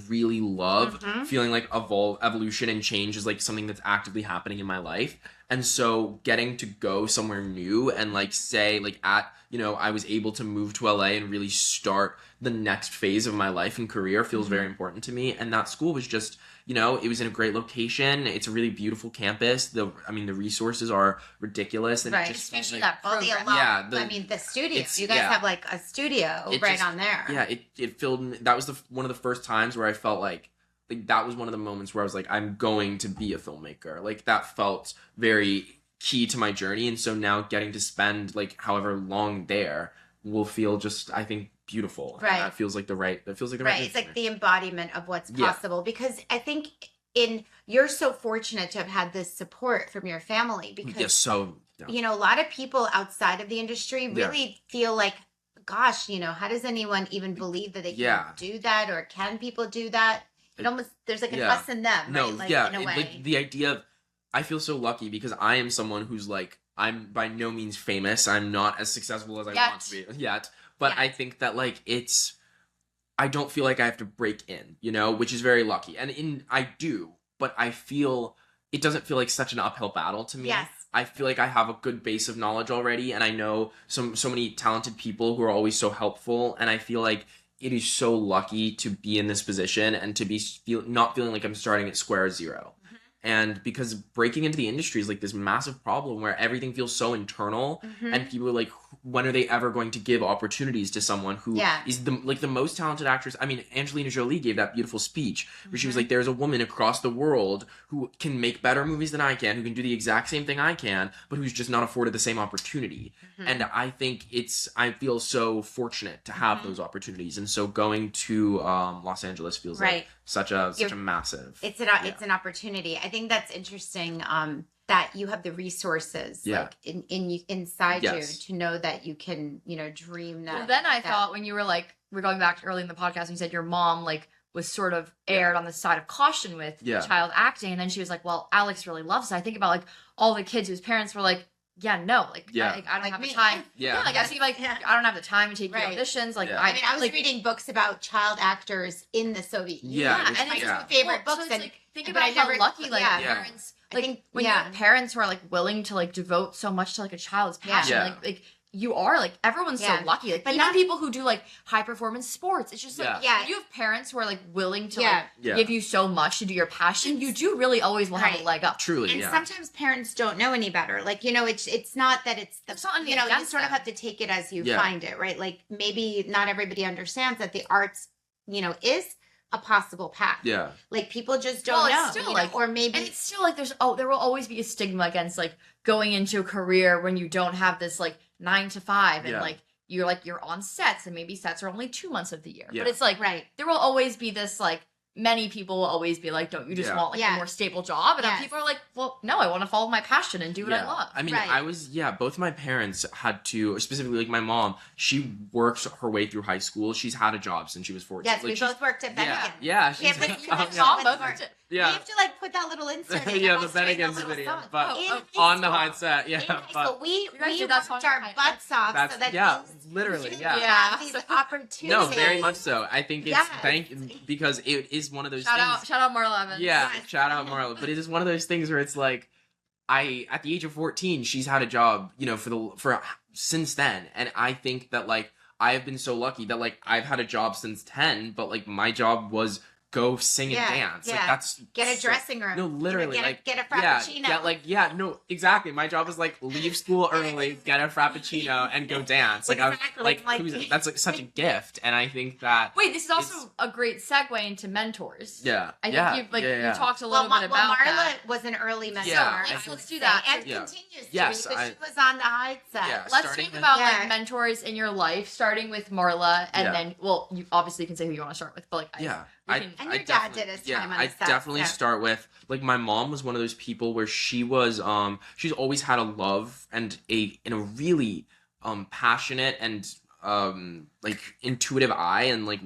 really love feeling like evolution and change is like something that's actively happening in my life. And so getting to go somewhere new and like say like I was able to move to LA and really start the next phase of my life and career feels very important to me. And that school was just, it was in a great location. It's a really beautiful campus. The resources are ridiculous, and Right. it just Especially felt like, that All the program. alum, Yeah, the studio. it's- You guys yeah. have like a studio It right just- on there. yeah, it filled me. That was one of the first times where I felt like that was one of the moments where I was like, I'm going to be a filmmaker. Like that felt very key to my journey, and so now getting to spend like however long there will feel just, I think, beautiful. And Right. that feels like the right. That feels like the Right. right. It's thing like for me. the embodiment of what's Yeah. possible, because I think you're so fortunate to have had this support from your family, because Yeah, so yeah. a lot of people outside of the industry really feel like, gosh, how does anyone even believe that they can Yeah. do that, or can people do that? It almost, there's like an Yeah. us and them, No, right? Like, yeah, in a way. like the idea of, I feel so lucky because I am someone who's like, I'm by no means famous. I'm not as successful as I want to be yet. But Yet. I think that like I don't feel like I have to break in, which is very lucky. And I do, but I feel it doesn't feel like such an uphill battle to me. Yes. I feel like I have a good base of knowledge already, and I know so many talented people who are always so helpful, and I feel like it is so lucky to be in this position and to be not feeling like I'm starting at square zero. And because breaking into the industry is like this massive problem where everything feels so internal, and people are like, when are they ever going to give opportunities to someone who is the most talented actress? I mean, Angelina Jolie gave that beautiful speech where she was like, there's a woman across the world who can make better movies than I can, who can do the exact same thing I can, but who's just not afforded the same opportunity. And I think I feel so fortunate to have those opportunities. And so going to Los Angeles feels like such a massive. It's an opportunity. I think that's interesting. That you have the resources like inside you to know that you can, dream that. Well, then I thought when you were like, we're going back to early in the podcast, and you said your mom like was sort of aired on the side of caution with child acting, and then she was like, well, Alex really loves it. I think about like all the kids whose parents were like, I don't have the time. Like I see, like I don't have the time to take the auditions. Like I was reading books about child actors in the Soviet Union. And it's my favorite books. So like, think about how lucky parents. Like when you have parents who are like willing to like devote so much to like a child's passion, like you are like everyone's Yeah. so lucky. Like But even not- people who do like high performance sports. It's just like Yeah. you have parents who are like willing to Yeah. like Yeah. give you so much to do your passion. You do really always will have a Right. leg up. Truly, And yeah. sometimes parents don't know any better. Like, you know, it's not that it's the, It's not anything you know, you against sort of them. have to take it as you Yeah. find it, right? Like maybe not everybody understands that the arts, you know, is a possible path. Yeah. Like people just don't Well, it's know, still, you know, like- or And maybe it's still like there will always be a stigma against like going into a career when you don't have this like 9 to 5 and Yeah. like you're on sets and maybe sets are only 2 months of the year. Yeah. But it's like right. there will always be this like many people will always be like, don't you just Yeah. want like Yeah. a more stable job? And Yes. people are like, well, no, I want to follow my passion and do what I love. I mean, Right. both my parents had to, specifically like my mom, she worked her way through high school. She's had a job since she was 14. Yes, like, we she's- both worked at yeah, Bennigan. yeah, Yeah, she's, but you have yeah. Mom, with both work. We yeah. have to like put that little insert in. Yeah, and the we'll string a Bennigan's little video, song. but In high on the school. mindset, In yeah, high but school, we guys did that worked song our in high butts off that's so that yeah, these literally, kids yeah. Yeah. have these opportunities. No, very much so. I think it's Yes. because it is one of those Shout things. out Marla Evans. Yeah, Yes. shout out Marla. But it is one of those things where it's like, at the age of 14, she's had a job, you know, for since then, and I think that like I have been so lucky that like I've had a job since 10, but like my job was go sing and Yeah, dance. Like yeah. that's Get a so- dressing room. No, literally, Get a, like get a yeah, frappuccino. no, exactly. My job is like leave school early, get a frappuccino, and go dance. Like Exactly, like like- that's like such a gift, and I think that Wait, this is also It's- a great segue into mentors. yeah, I think yeah, you've like yeah, you talked a little Well, bit about Marla that. was an early mentor. Yeah, I let's would do say, that. and Yeah. continues to Yes, because I- she was on the high set. Yeah. Let's starting talk with- about Yeah. like mentors in your life, starting with Marla, and Yeah. then well, you obviously can say who you want to start with, but like Yeah, we I can- And I your dad definitely- did his yeah, time on I the set, definitely so. start with like my mom was one of those people where she was she's always had a love and a really passionate and like intuitive eye and like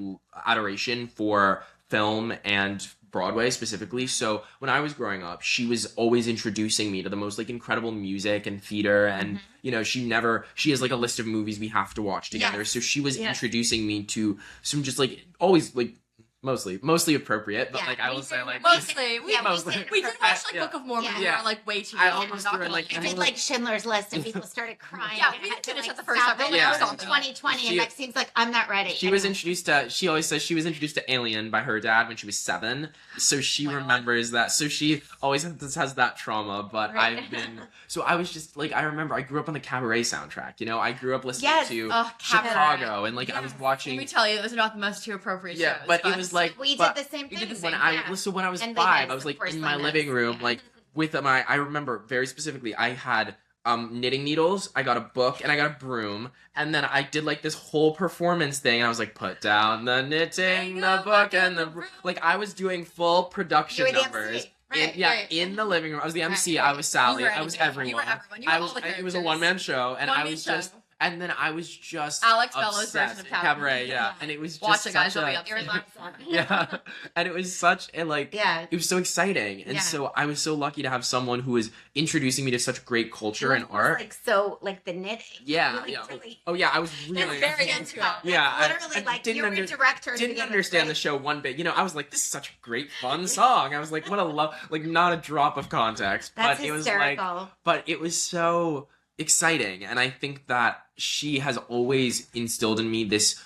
adoration for film and Broadway specifically. So when I was growing up, she was always introducing me to the most like incredible music and theater, and you know, she has like a list of movies we have to watch together. Yes. So she was Yes. introducing me to some just like always like mostly appropriate, but Yeah, like I we will say did- like mostly we, Yeah, mostly. we did watch like Yeah. Book of Mormon. Yeah. We were like way too I young. almost I'm not threw in, gonna like, lie. I did like Schindler's List and people started crying. Yeah, and we I had to, finished like, at the first stop episode. it. Yeah. It was in 2020 She- and that seems like I'm not ready. She was introduced to. She always says she was introduced to Alien by her dad when she was 7, so she Oh my God. remembers that. So she always has that trauma. But Right. I've been. So I was just like I remember I grew up on the Cabaret soundtrack. You know, I grew up listening Yes. to Oh, Cabaret. Chicago, and like I was Yes. watching. Let me tell you, those are not the most two appropriate Yeah, shows. but it was like We but did the same we thing. did the when same when I was And 5, Vegas, I was like of course, in my Vegas. living room, Yeah. like with my. I remember very specifically. I had knitting needles. I got a book and I got a broom, and then I did like this whole performance thing. And I was like, put down the knitting, the book, and the like. I was doing full production You were the numbers. MC. Right, right. In the living room. I was the MC. Right, I was Sally. You were I was everything. everyone. You were everyone. You were I all was. the It was a characters. one-man show, and I One-man was show. just. And then I was just Alex Bello's version obsessed. of Cabaret. Yeah, and it was just Watch it, guys. such It'll be a- up You're soon. like, yeah, and it was such a like. yeah. It was so exciting, and Yeah. so I was so lucky to have someone who was introducing me to such great culture and art. Like so, like the knitting. Yeah, You, like, yeah. really- Oh yeah, I was really very into it. Yeah, I- literally, I like didn't you were under- a director. to didn't begin with, understand the right? show one bit. You know, I was like, this is such a great, fun song. I was like, what a love, like not a drop of context, That's but it was hysterical. like, but it was so exciting, and I think that she has always instilled in me this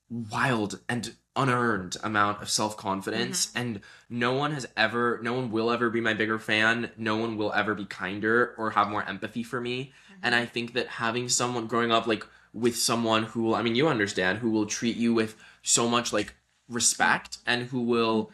wild and unearned amount of self-confidence, and no one will ever be my bigger fan. No one will ever be kinder or have more empathy for me. And I think that having someone growing up like with someone who will, I mean, you understand, who will treat you with so much like respect and who will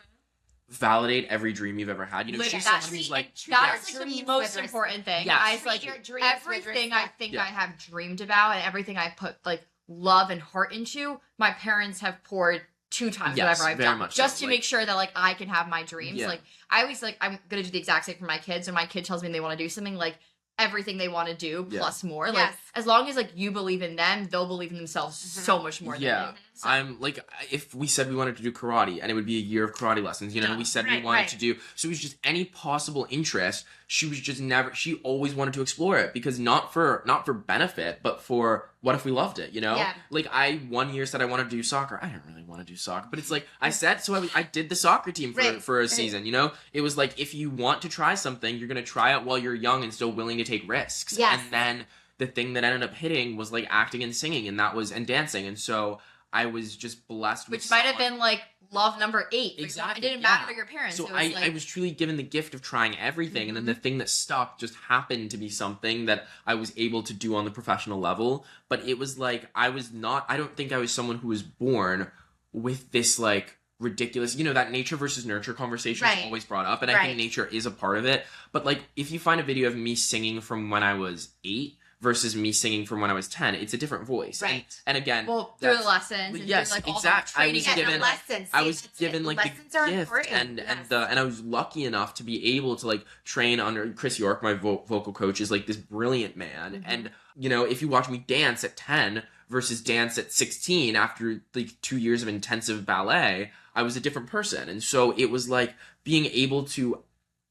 validate every dream you've ever had. You know, Literally, she's that's someone who's the- like, That's Yeah. like the Dreams most with important thing. Yes. I like Treat your dreams with everything I respect. think Yeah. I have dreamed about and everything I put like love and heart into, my parents have poured 2 times Yes, whatever I've very done, much just so, to like- make sure that like I can have my dreams. Yeah. Like I always like I'm gonna do the exact same for my kids. When my kid tells me they want to do something, like everything they want to do Yeah. plus more. Like Yes. as long as like you believe in them, they'll believe in themselves so much more yeah. than you. So, I'm like, if we said we wanted to do karate and it would be a year of karate lessons, you know, Yeah. we said we Right, wanted right. to do, so it was just any possible interest. She was just she always wanted to explore it because not for benefit, but for what if we loved it, you know? Yeah. Like I one year said I wanted to do soccer. I didn't really want to do soccer, but it's like I said, so I did the soccer team for a Right. season, you know? It was like, if you want to try something, you're going to try it while you're young and still willing to take risks. Yes. And then the thing that ended up hitting was like acting and singing, and dancing. And so I was just blessed with Which might have been like love number 8. Exactly. It didn't matter to your parents. So It was I was truly given the gift of trying everything, and then the thing that stuck just happened to be something that I was able to do on the professional level. But it was like I don't think I was someone who was born with this like ridiculous, that nature versus nurture conversation is always brought up, and I think nature is a part of it. But like if you find a video of me singing from when I was 8 versus me singing from when I was 10, it's a different voice. Right. And again, through the lessons. And yes, through, like, all exactly. the training lessons. I was given like lessons the are gift, important. and I was lucky enough to be able to like train under Chris York, my vocal coach, is like this brilliant man. And if you watch me dance at 10 versus dance at 16 after like 2 years of intensive ballet, I was a different person. And so it was like being able to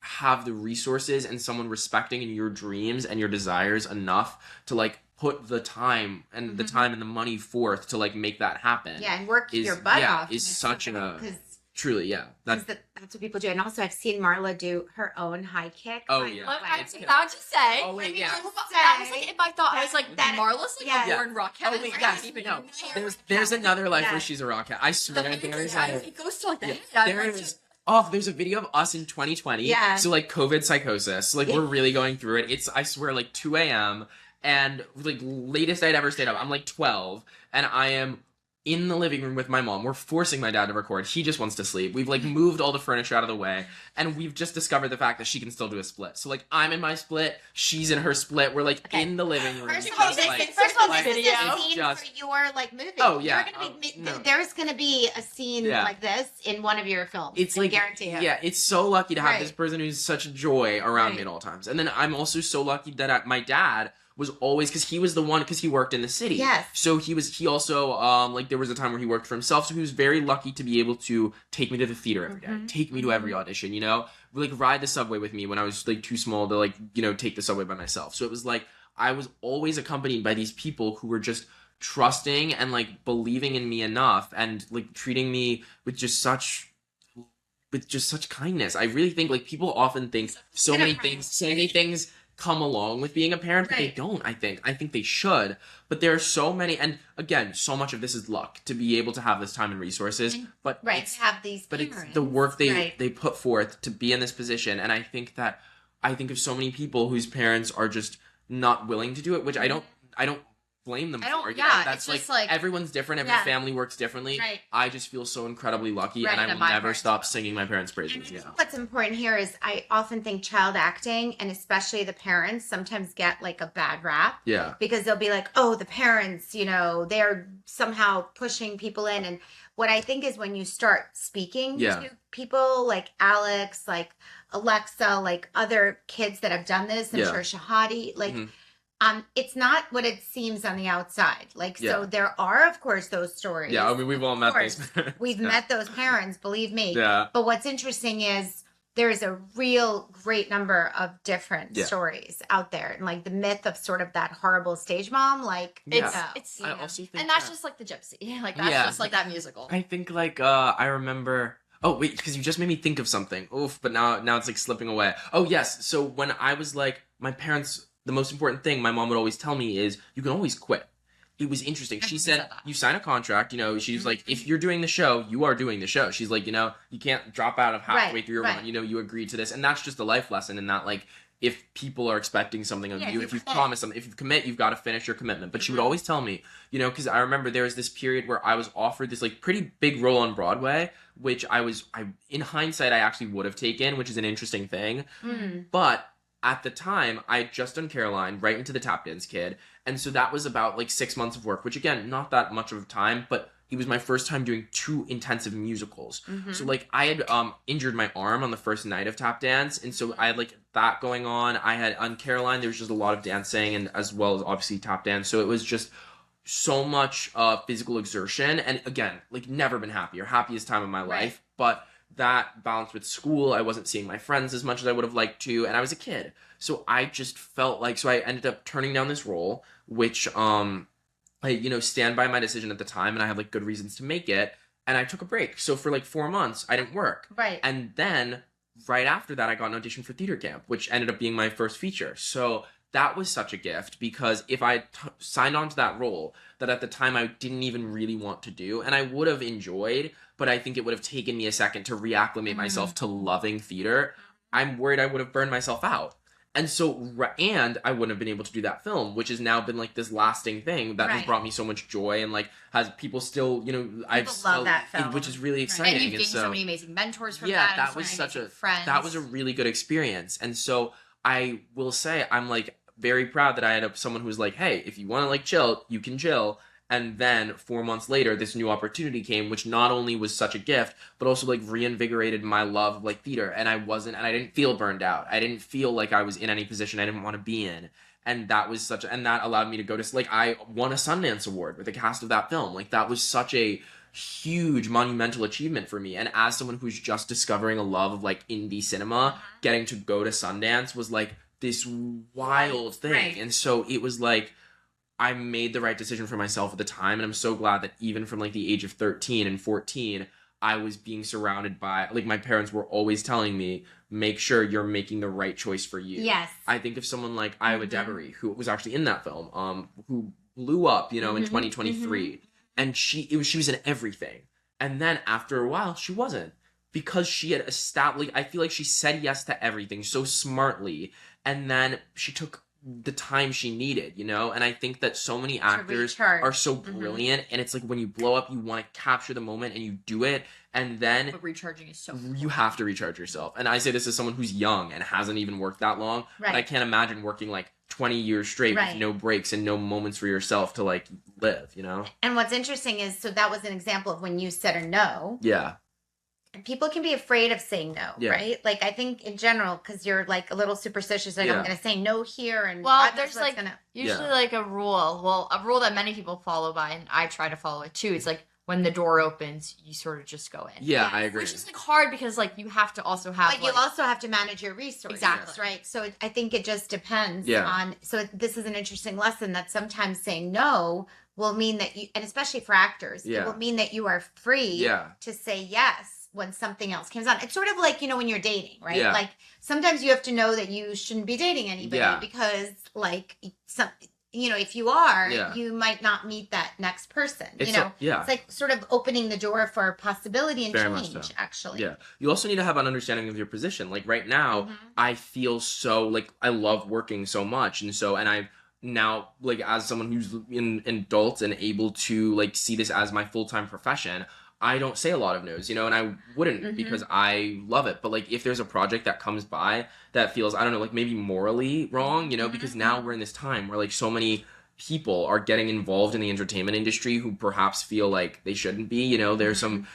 have the resources and someone respecting your dreams and your desires enough to like put the time and the time and the money forth to like make that happen. Yeah, and work your butt off. Is such a truly, that's what people do. And also I've seen Marla do her own high kick. Oh yeah. I was about to say. Oh wait, yeah. That was like in my thought. I was like, Marla's like a born rock cat. Oh wait, yes. No. There's another life where she's a rock cat. I swear there's it goes to like that. There is. Oh, there's a video of us in 2020. Yeah. So like COVID psychosis. Like we're really going through it. It's, I swear, like 2 a.m. and like latest I'd ever stayed up. I'm like 12 and I am in the living room with my mom. We're forcing my dad to record. He just wants to sleep. We've like moved all the furniture out of the way, and we've just discovered the fact that she can still do a split. So like I'm in my split, she's in her split. We're like in the living room. First of all, this is a scene just, for your like movie. Oh yeah. There's gonna be a scene like this in one of your films. It's like, guarantee you. Yeah, it's so lucky to have this person who's such joy around me at all times. And then I'm also so lucky that my dad was always, because he was the one, because he worked in the city. Yes. So he also, like there was a time where he worked for himself, so he was very lucky to be able to take me to the theater every day, take me to every audition, like ride the subway with me when I was like too small to like, take the subway by myself. So it was like, I was always accompanied by these people who were just trusting and like believing in me enough and like treating me with just such kindness. I really think like people often think so many things come along with being a parent, but they don't. I think they should, but there are so many, and again, so much of this is luck to be able to have this time and resources, but to have these but parents. it's the work they put forth to be in this position. And I think of so many people whose parents are just not willing to do it, which I don't blame them for. That's like everyone's different. Every family works differently. Right. I just feel so incredibly lucky, and I will never stop singing my parents' praises. What's important here is I often think child acting, and especially the parents, sometimes get like a bad rap. Yeah. Because they'll be like, oh, the parents, they're somehow pushing people in. And what I think is when you start speaking to people like Alex, like Alexa, like other kids that have done this, I'm sure Shahadi, like it's not what it seems on the outside. Like, so there are, of course, those stories. Yeah, I mean, we've all met those parents. We've met those parents, believe me. Yeah. But what's interesting is there is a real great number of different stories out there. And like the myth of sort of that horrible stage mom, like it's I also think and that's just like the gypsy. Like that's just like that musical. I think like I remember. Oh wait, because you just made me think of something. Oof, but now it's like slipping away. Oh yes, so when I was like my parents. The most important thing my mom would always tell me is you can always quit. It was interesting. She said, you sign a contract, she's like, if you're doing the show, you are doing the show. She's like, you can't drop out of halfway through your run. You agreed to this. And that's just a life lesson in that, like, if people are expecting something of you, if you've promised something, if you commit, you've got to finish your commitment. But she would always tell me, because I remember there was this period where I was offered this like pretty big role on Broadway, which I in hindsight, I actually would have taken, which is an interesting thing. But at the time, I had just done Caroline, right into the Tap Dance Kid. And so that was about like 6 months of work, which again, not that much of time, but it was my first time doing 2 intensive musicals. So like I had injured my arm on the first night of Tap Dance. And so I had like that going on. I had on Caroline, there was just a lot of dancing and as well as obviously tap dance. So it was just so much physical exertion. And again, like never been happiest time of my life. But that balanced with school, I wasn't seeing my friends as much as I would have liked to, and I was a kid. So I just felt like, so I ended up turning down this role, which, I, stand by my decision at the time, and I had like good reasons to make it, and I took a break. So for like 4 months, I didn't work. Right. And then, right after that, I got an audition for theater camp, which ended up being my first feature. So that was such a gift, because if I signed on to that role that at the time I didn't even really want to do, and I would have enjoyed, but I think it would have taken me a second to reacclimate myself to loving theater, I'm worried I would have burned myself out. And so, and I wouldn't have been able to do that film, which has now been like this lasting thing that has brought me so much joy, and like has people still, you know, People love that film, which is really exciting. And you've gained so many amazing mentors from that. Yeah, and that so was many such amazing a friends. that was a really good experience. And so I will say I'm like very proud that I had someone who was like, hey, if you want to like chill, you can chill. And then 4 months later, this new opportunity came, which not only was such a gift, but also like reinvigorated my love of like theater. And I didn't feel burned out. I didn't feel like I was in any position I didn't want to be in. And that was and that allowed me to go to, like, I won a Sundance Award with the cast of that film. Like, that was such a huge monumental achievement for me. And as someone who's just discovering a love of like indie cinema, getting to go to Sundance was like this wild thing. Right. And so it was like, I made the right decision for myself at the time, and I'm so glad that even from like the age of 13 and 14, I was being surrounded by, like, my parents were always telling me, make sure you're making the right choice for you. Yes. I think of someone like Iowa Devery, who was actually in that film, who blew up, you know, in 2023, and she was in everything. And then after a while, she wasn't, because she had established, I feel like she said yes to everything so smartly, and then she took the time she needed, you know? And I think that so many actors are so brilliant, and it's like when you blow up, you want to capture the moment and you do it, and then But recharging is so you important. have to recharge yourself. And I say this as someone who's young and hasn't even worked that long, but I can't imagine working like 20 years straight with no breaks and no moments for yourself to like live, you know? And what's interesting is, so that was an example of when you said a no. Yeah. And people can be afraid of saying no, right? Like, I think in general, because you're like a little superstitious, like, I'm going to say no here. And well, there's like usually like a rule that many people follow by, and I try to follow it too. It's like, when the door opens, you sort of just go in. Yeah, I agree. Which is like hard, because like you have to also have, but you also have to manage your resources, Exactly. right? So I think it just depends Yeah. on. So this is an interesting lesson, that sometimes saying no will mean that you, and especially for actors, it will mean that you are free to say yes when something else comes on. It's sort of like, you know, when you're dating, right? Yeah. Like, sometimes you have to know that you shouldn't be dating anybody because, like, some, you know, if you are, you might not meet that next person. It's you know, it's like sort of opening the door for possibility and Very much change. so. Actually, Yeah. You also need to have an understanding of your position. Like right now, I feel so like I love working so much, and I now, like, as someone who's an adult and able to like see this as my full-time profession, I don't say a lot of no's, you know, and I wouldn't because I love it. But like, if there's a project that comes by that feels, I don't know, like maybe morally wrong, you know, because now we're in this time where like so many people are getting involved in the entertainment industry who perhaps feel like they shouldn't be, you know. There's some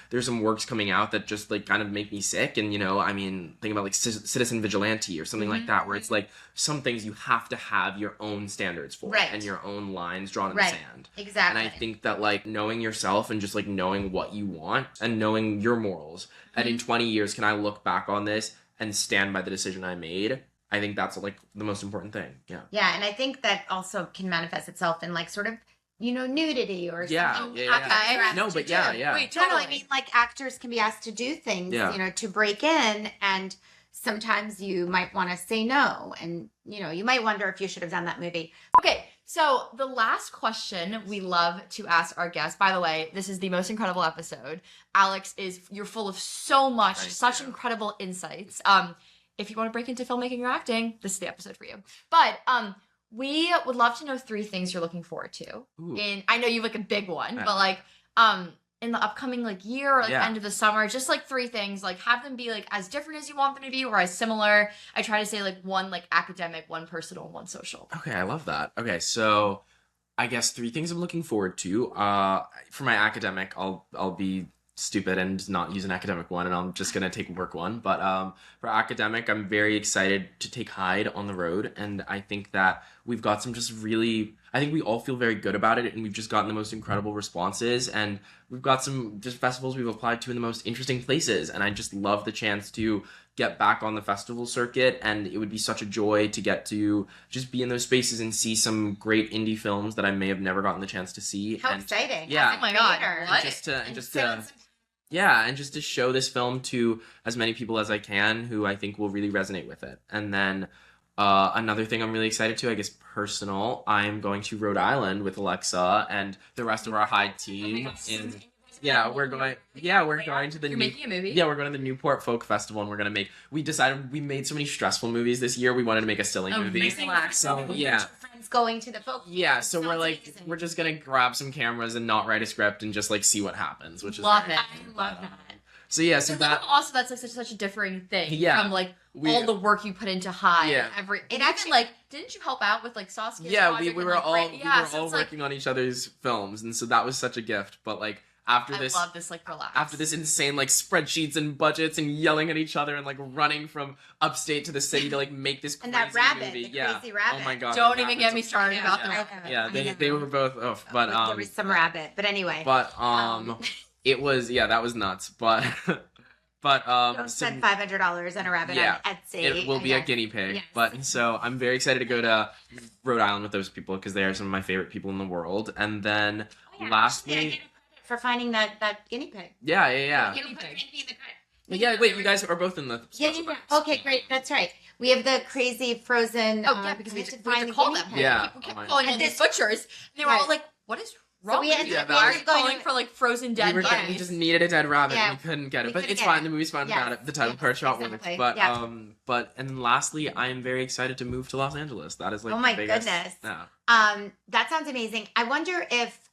works coming out that just like kind of make me sick, and you know, I mean, think about like Citizen Vigilante or something like that, where it's like some things you have to have your own standards for and your own lines drawn in the sand. Exactly. And I think that like knowing yourself and just like knowing what you want and knowing your morals, and in 20 years can I look back on this and stand by the decision I made? I think that's like the most important thing. Yeah. Yeah, and I think that also can manifest itself in like sort of, you know, nudity or something. Yeah. No, but yeah. Wait, No, I mean, like, actors can be asked to do things, you know, to break in, and sometimes you might want to say no, and you know, you might wonder if you should have done that movie. Okay, so the last question we love to ask our guests, by the way, this is the most incredible episode. Alex, you're full of so much, such incredible insights. If you want to break into filmmaking or acting, this is the episode for you. But we would love to know 3 things you're looking forward to. I know you have like a big one, but like in the upcoming like year or like end of the summer, just like 3 things, like have them be like as different as you want them to be or as similar. I try to say like 1 like academic, 1 personal, 1 social. Okay, I love that. Okay, so I guess 3 things I'm looking forward to. For my academic, I'll be stupid and not use an academic one, and I'm just gonna take work one. But for academic, I'm very excited to take Hyde on the road, and I think that we've got some I think we all feel very good about it, and we've just gotten the most incredible responses, and we've got some just festivals we've applied to in the most interesting places, and I just love the chance to get back on the festival circuit, and it would be such a joy to get to just be in those spaces and see some great indie films that I may have never gotten the chance to see. How exciting. Yeah. Oh my God. And just to show this film to as many people as I can who I think will really resonate with it. And then Another thing I'm really excited to, I guess personal, I'm going to Rhode Island with Alexa and the rest of our high team. And we're going to the You're making a movie? Yeah, we're going to the Newport Folk Festival and we made so many stressful movies this year. We wanted to make a silly movie. So yeah. Friends going to the folk. Yeah, so Sounds amazing. we're just gonna grab some cameras and not write a script and just like see what happens, which is Love it. I love that. So yeah, So also that's like such a differing thing from like all the work you put into high. Yeah. And actually, like, didn't you help out with like Saskia's we project were and, like, all so it's, like, working on each other's films, and so that was such a gift. But like after I love this like relax. after this insane like spreadsheets and budgets and yelling at each other and like running from upstate to the city to like make this crazy And that rabbit, movie. the crazy rabbit. Oh my god. Don't the even rabbits get me are- started about the I rabbit. know. Yeah, they were both but there was some rabbit, but anyway. But it was that was nuts. But Don't spend $500 on a rabbit on Etsy. it will be a guinea pig. Yes. But so I'm very excited to go to Rhode Island with those people because they are some of my favorite people in the world. And then lastly, I get credit for finding that guinea pig. yeah. Guinea pig. Yeah, wait, you guys are both in the Yeah. Okay, great. That's right. We have the crazy frozen. Oh yeah, because we had to call them. Yeah. People kept Oh my calling God. in these butchers. And they were all like, "What is wrong we with had you?" to- They we were ended up going calling to- for like frozen dead we bodies. just needed a dead rabbit. Yeah. We couldn't get it, We but couldn't it's get fine. it. The movie's fun. Yes. About it. The title card shot Exactly. works. But Yeah. but and lastly, I am very excited to move to Los Angeles. That is like Oh my the biggest, goodness. Yeah. That sounds amazing. I wonder if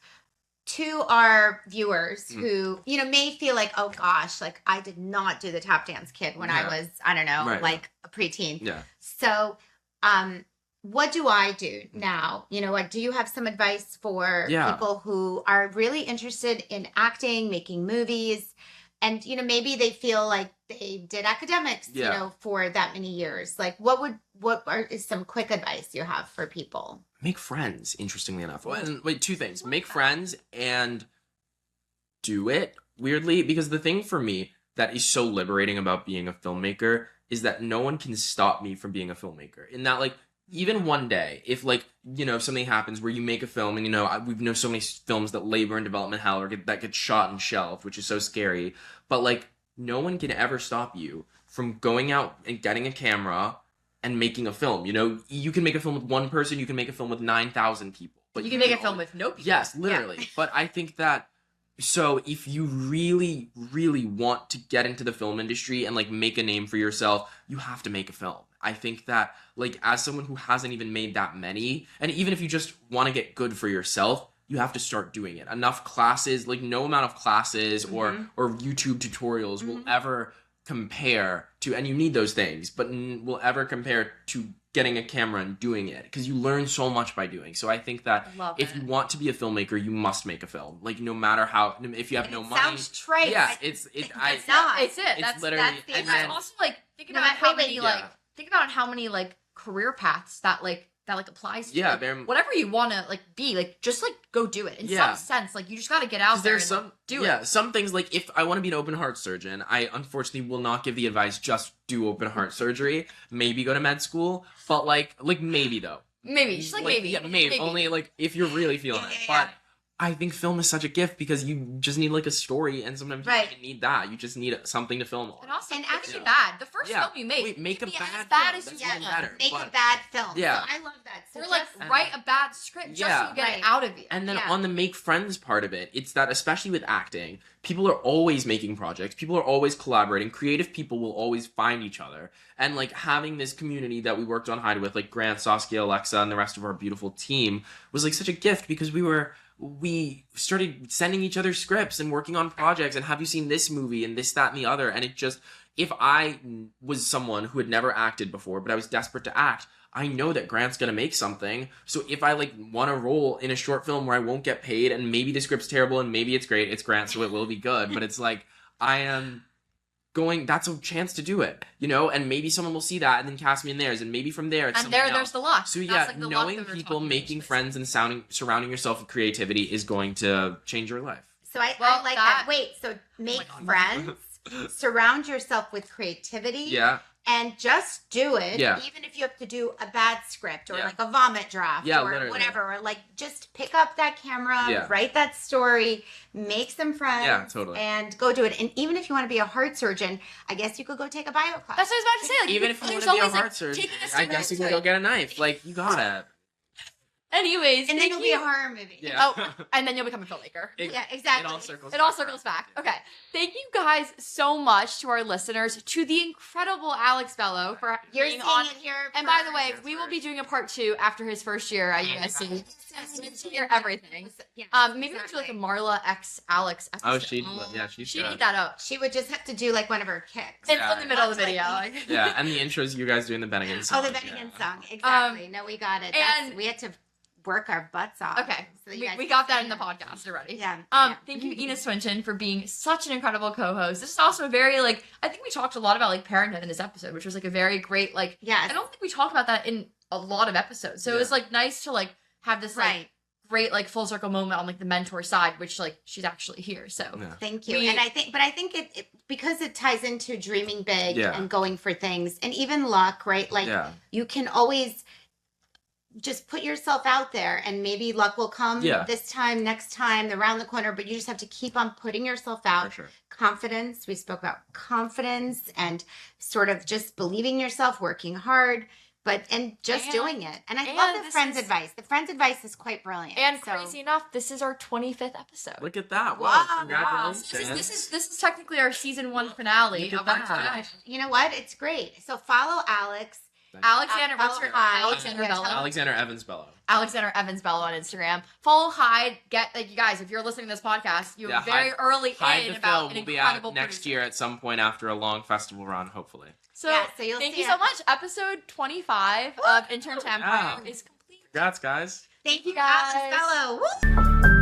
to our viewers who, may feel like, oh gosh, like I did not do the tap dance kid when I was, I don't know, Right. like a preteen. Yeah. So, what do I do now? What do you have some advice for people who are really interested in acting, making movies, and maybe they feel like they did academics, for that many years? Like, what is some quick advice you have for people? Make friends, interestingly enough. Wait, two things. Make friends and do it, weirdly, because the thing for me that is so liberating about being a filmmaker is that no one can stop me from being a filmmaker. In that, like, even one day, if like, if something happens where you make a film and, we know so many films that labor in development hell or that get shot and shelved, which is so scary. But like, no one can ever stop you from going out and getting a camera and making a film. You can make a film with one person, you can make a film with 9,000 people. But you can make a film with no people. Yes, literally. Yeah. But I think that, so if you really, really want to get into the film industry and like make a name for yourself, you have to make a film. I think that, like, as someone who hasn't even made that many, and even if you just want to get good for yourself, you have to start doing it. Enough classes, like no amount of classes or YouTube tutorials will ever compare to, and you need those things, but will ever compare to getting a camera and doing it, because you learn so much by doing. So I think that if you want to be a filmmaker, you must make a film. Like, no matter how, if you have no money. Sounds trite. Yeah, it's It's not. It's it. It's literally, and then also like think about how many like career paths that applies to whatever you want to like be, like just like go do it in some sense. Like you just got to get out there and do it. Some things, like if I want to be an open heart surgeon, I unfortunately will not give the advice just do open heart surgery, maybe go to med school, but like maybe though. Maybe just like maybe. Yeah, maybe only like if you're really feeling it. But I think film is such a gift because you just need like a story, and sometimes you don't even need that. You just need something to film on. And also, actually bad. The first film you make a bad film. As you want. Make a bad film. Yeah. So I love that. So or like write a bad script just so you get it out of you. And then on the make friends part of it, it's that especially with acting, people are always making projects. People are always collaborating. Creative people will always find each other. And like having this community that we worked on Hyde with, like Grant, Saskia, Alexa, and the rest of our beautiful team was like such a gift because we started sending each other scripts and working on projects and have you seen this movie and this, that, and the other. And it just, if I was someone who had never acted before, but I was desperate to act, I know that Grant's gonna make something. So if I like want to role in a short film where I won't get paid and maybe the script's terrible and maybe it's great, it's Grant, so it will be good. But it's like, that's a chance to do it, and maybe someone will see that and then cast me in theirs, and maybe from there it's something there's the luck. So knowing people, making friends, and surrounding yourself with creativity is going to change your life. So I like that. Wait, so make friends, surround yourself with creativity. Yeah. and just do it. Yeah. Even if you have to do a bad script or Yeah. like a vomit draft Yeah, or literally. whatever, or like just pick up that camera, Yeah. write that story, make some friends, Yeah, totally. and go do it. And even if you want to be a heart surgeon, I guess you could go take a bio class. That's what I was about to say. Like, Even if you want there's to be a always, heart surgeon, taking a I step guess you back can to go get a knife. Like, you gotta. Anyways, and then thank it'll be you. a horror movie. Yeah. Oh, and then you'll become a filmmaker. Yeah, exactly. It all circles It all circles back. Okay. Thank you guys so much to our listeners, to the incredible Alex Bello for You're being seeing on. it here. And by the first. way, we will be doing a part 2 after his first year at USC. To hear everything. Yeah, Maybe we'll do like a exactly. Marla x Alex episode. Oh, she's She good. need that up. She would just have to do like one of her kicks. It's Yeah. in the middle of the Like- video. Like. Yeah, and the intros, you guys doing the Bennigan song. Oh, the Bennigan song. Exactly. No, we got it. and- We had to work our butts off. Okay, so that you guys we could got that see in the it. podcast already. Yeah. Thank you, Ina Swinton, for being such an incredible co-host. This is also a very I think we talked a lot about like parenthood in this episode, which was like a very great I Yes. don't think we talk about that in a lot of episodes. So it was like nice to like have this like Right. great like full circle moment on like the mentor side, which like she's actually here. So Yeah. Thank you. We- And I think it because it ties into dreaming big Yeah. and going for things and even luck, right? Like Yeah. you can always just put yourself out there and maybe luck will come Yeah. this time, next time, around the corner, but you just have to keep on putting yourself out. For sure. Confidence. We spoke about confidence and sort of just believing yourself, working hard, and just And- doing it. And I and love the this friend's is- advice. The friend's advice is quite brilliant. and So- crazy enough, this is our 25th episode. Look at that. Wow. Wow. Congratulations. This is technically our season 1 finale Look of at our that. show. You know what? It's great. So follow Alex. Alexander, what's Follow your Hyde. Alexander Yeah, Bello? tell- Alexander Evans Bello. Alexander Evans Bello on Instagram. Follow Hyde. Get you guys, if you're listening to this podcast, you're Yeah, very Hyde- early Hyde in the about Film an will be incredible out next producer. year at some point after a long festival run, hopefully. So, Yeah, so you'll thank see you so it. much. Episode 25 of Intern to Empire Yeah. is complete. Congrats, guys. Thank you, guys. Alex Bello. Woo!